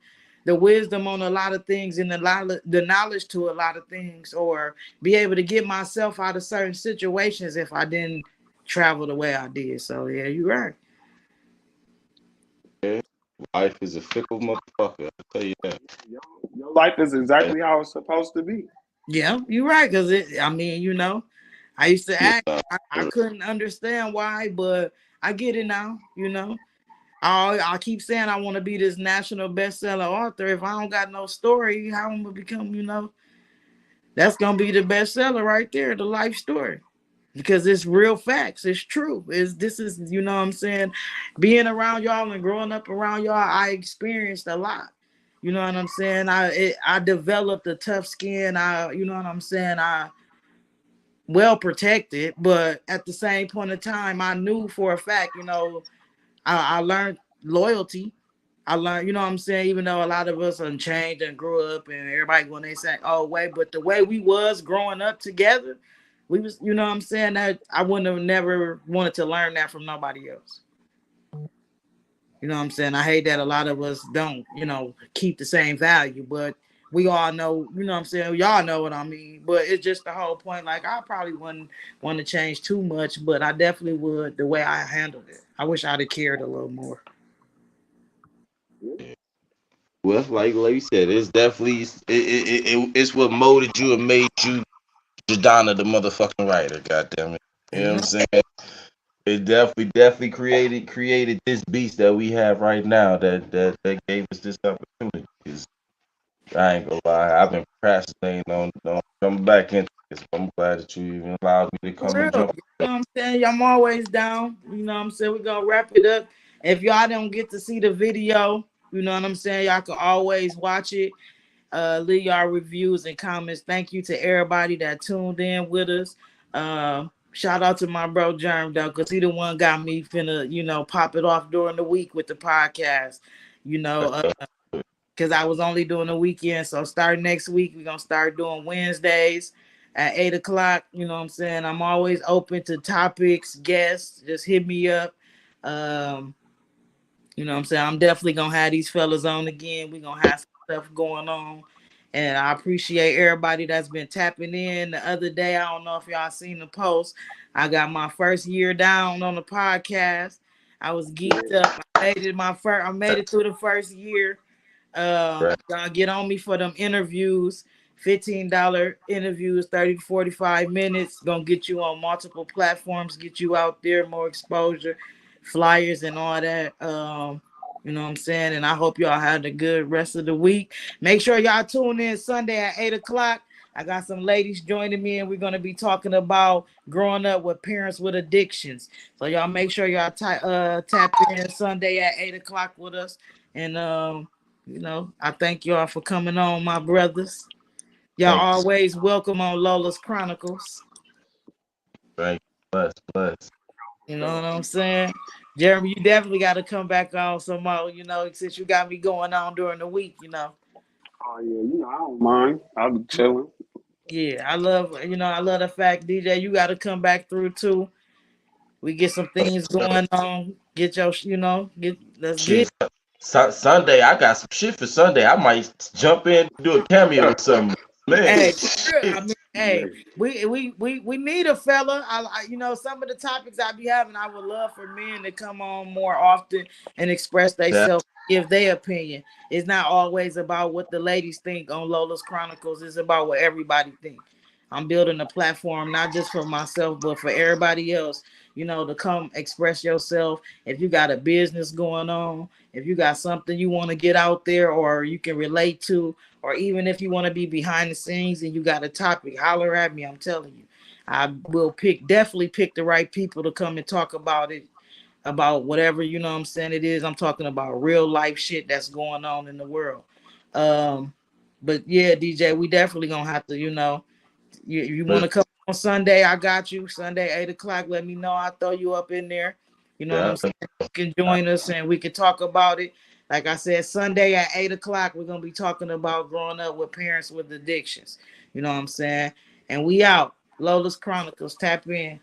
the wisdom on a lot of things and the knowledge to a lot of things, or be able to get myself out of certain situations if I didn't travel the way I did. So yeah, you're right. Yeah. Life is a fickle motherfucker. I tell you that. Your life is exactly how it's supposed to be. Yeah, you're right. Cause I mean, I used to Yeah. act. I couldn't understand why, but I get it now. I keep saying I want to be this national bestseller author. If I don't got no story, how I'm gonna become, that's gonna be the bestseller right there, the life story. Because it's real facts, it's true. This is, what I'm saying, being around y'all and growing up around y'all, I experienced a lot. You know what I'm saying? I developed a tough skin. You know what I'm saying? I well protected, but at the same point of time, I knew for a fact, I learned loyalty. I learned, you know what I'm saying, even though a lot of us unchanged and grew up and everybody when they say, oh wait, but the way we was growing up together, we was, you know what I'm saying, that I wouldn't have never wanted to learn that from nobody else. You know what I'm saying? I hate that a lot of us don't, keep the same value, but we all know, you know what I'm saying? Y'all know what I mean. But it's just the whole point. Like, I probably wouldn't want to change too much, but I definitely would the way I handled it. I wish I'd have cared a little more. Yeah. Well, like you said, it's definitely it's what molded you and made you Jadonna the motherfucking writer. Goddamn it, you know You what know? I'm saying? It definitely created this beast that we have right now. That gave us this opportunity. 'Cause I ain't gonna lie, I've been procrastinating on coming back into this. I'm glad that you even allowed me to For come and real. join. You know what I'm saying? I'm always down. You know what I'm saying? We're gonna wrap it up. If y'all don't get to see the video, you know what I'm saying? Y'all can always watch it. Leave y'all reviews and comments. Thank you to everybody that tuned in with us. Shout out to my bro Germ though, because he the one got me finna, pop it off during the week with the podcast. You know, because I was only doing the weekend. So starting next week, we're gonna start doing Wednesdays at 8 o'clock. You know what I'm saying? I'm always open to topics, guests. Just hit me up. Um, you know what I'm saying? I'm definitely gonna have these fellas on again. We're gonna have some stuff going on. And I appreciate everybody that's been tapping in. The other day, I don't know if y'all seen the post. I got my first year down on the podcast. I was geeked up. I made it through the first year. Right. Y'all get on me for them interviews. $15 interviews, 30 to 45 minutes. Gonna get you on multiple platforms, get you out there, more exposure, flyers and all that. You know what I'm saying? And I hope y'all had a good rest of the week. Make sure y'all tune in Sunday at 8 o'clock. I got some ladies joining me, and we're gonna be talking about growing up with parents with addictions. So y'all make sure y'all tap in Sunday at 8 o'clock with us. And you know, I thank y'all for coming on, my brothers. Y'all Thanks. always welcome on Lola's Chronicles. Right. Plus. You know what I'm saying? Jeremy, you definitely got to come back on some more, you know, since you got me going on during the week, you know. Oh yeah, I don't mind. I'll be chilling. Yeah, I love the fact, DJ, you got to come back through too. We get some things going on. Get your, let's get Shit. Sunday, I got some shit for Sunday. I might jump in, do a cameo or something. Man, Hey, I shit. mean, Yeah. hey, we need a fella. Some of the topics I be having, I would love for men to come on more often and express Yeah, themselves, give their opinion. It's not always about what the ladies think on Lola's Chronicles. It's about what everybody think. I'm building a platform not just for myself, but for everybody else. You know, to come express yourself. If you got a business going on, if you got something you want to get out there, or you can relate to, or even if you want to be behind the scenes and you got a topic, holler at me. I'm telling you, I will definitely pick the right people to come and talk about it, about whatever, you know what I'm saying, it is. I'm talking about real life shit that's going on in the world. Um, but yeah, DJ, we definitely gonna have to, you want but to come on Sunday, I got you. Sunday, 8 o'clock, let me know. I'll throw you up in there. You know what yeah, I'm saying? You can join us and we can talk about it. Like I said, Sunday at 8 o'clock, we're going to be talking about growing up with parents with addictions. You know what I'm saying? And we out. Lola's Chronicles, tap in.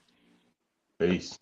peace.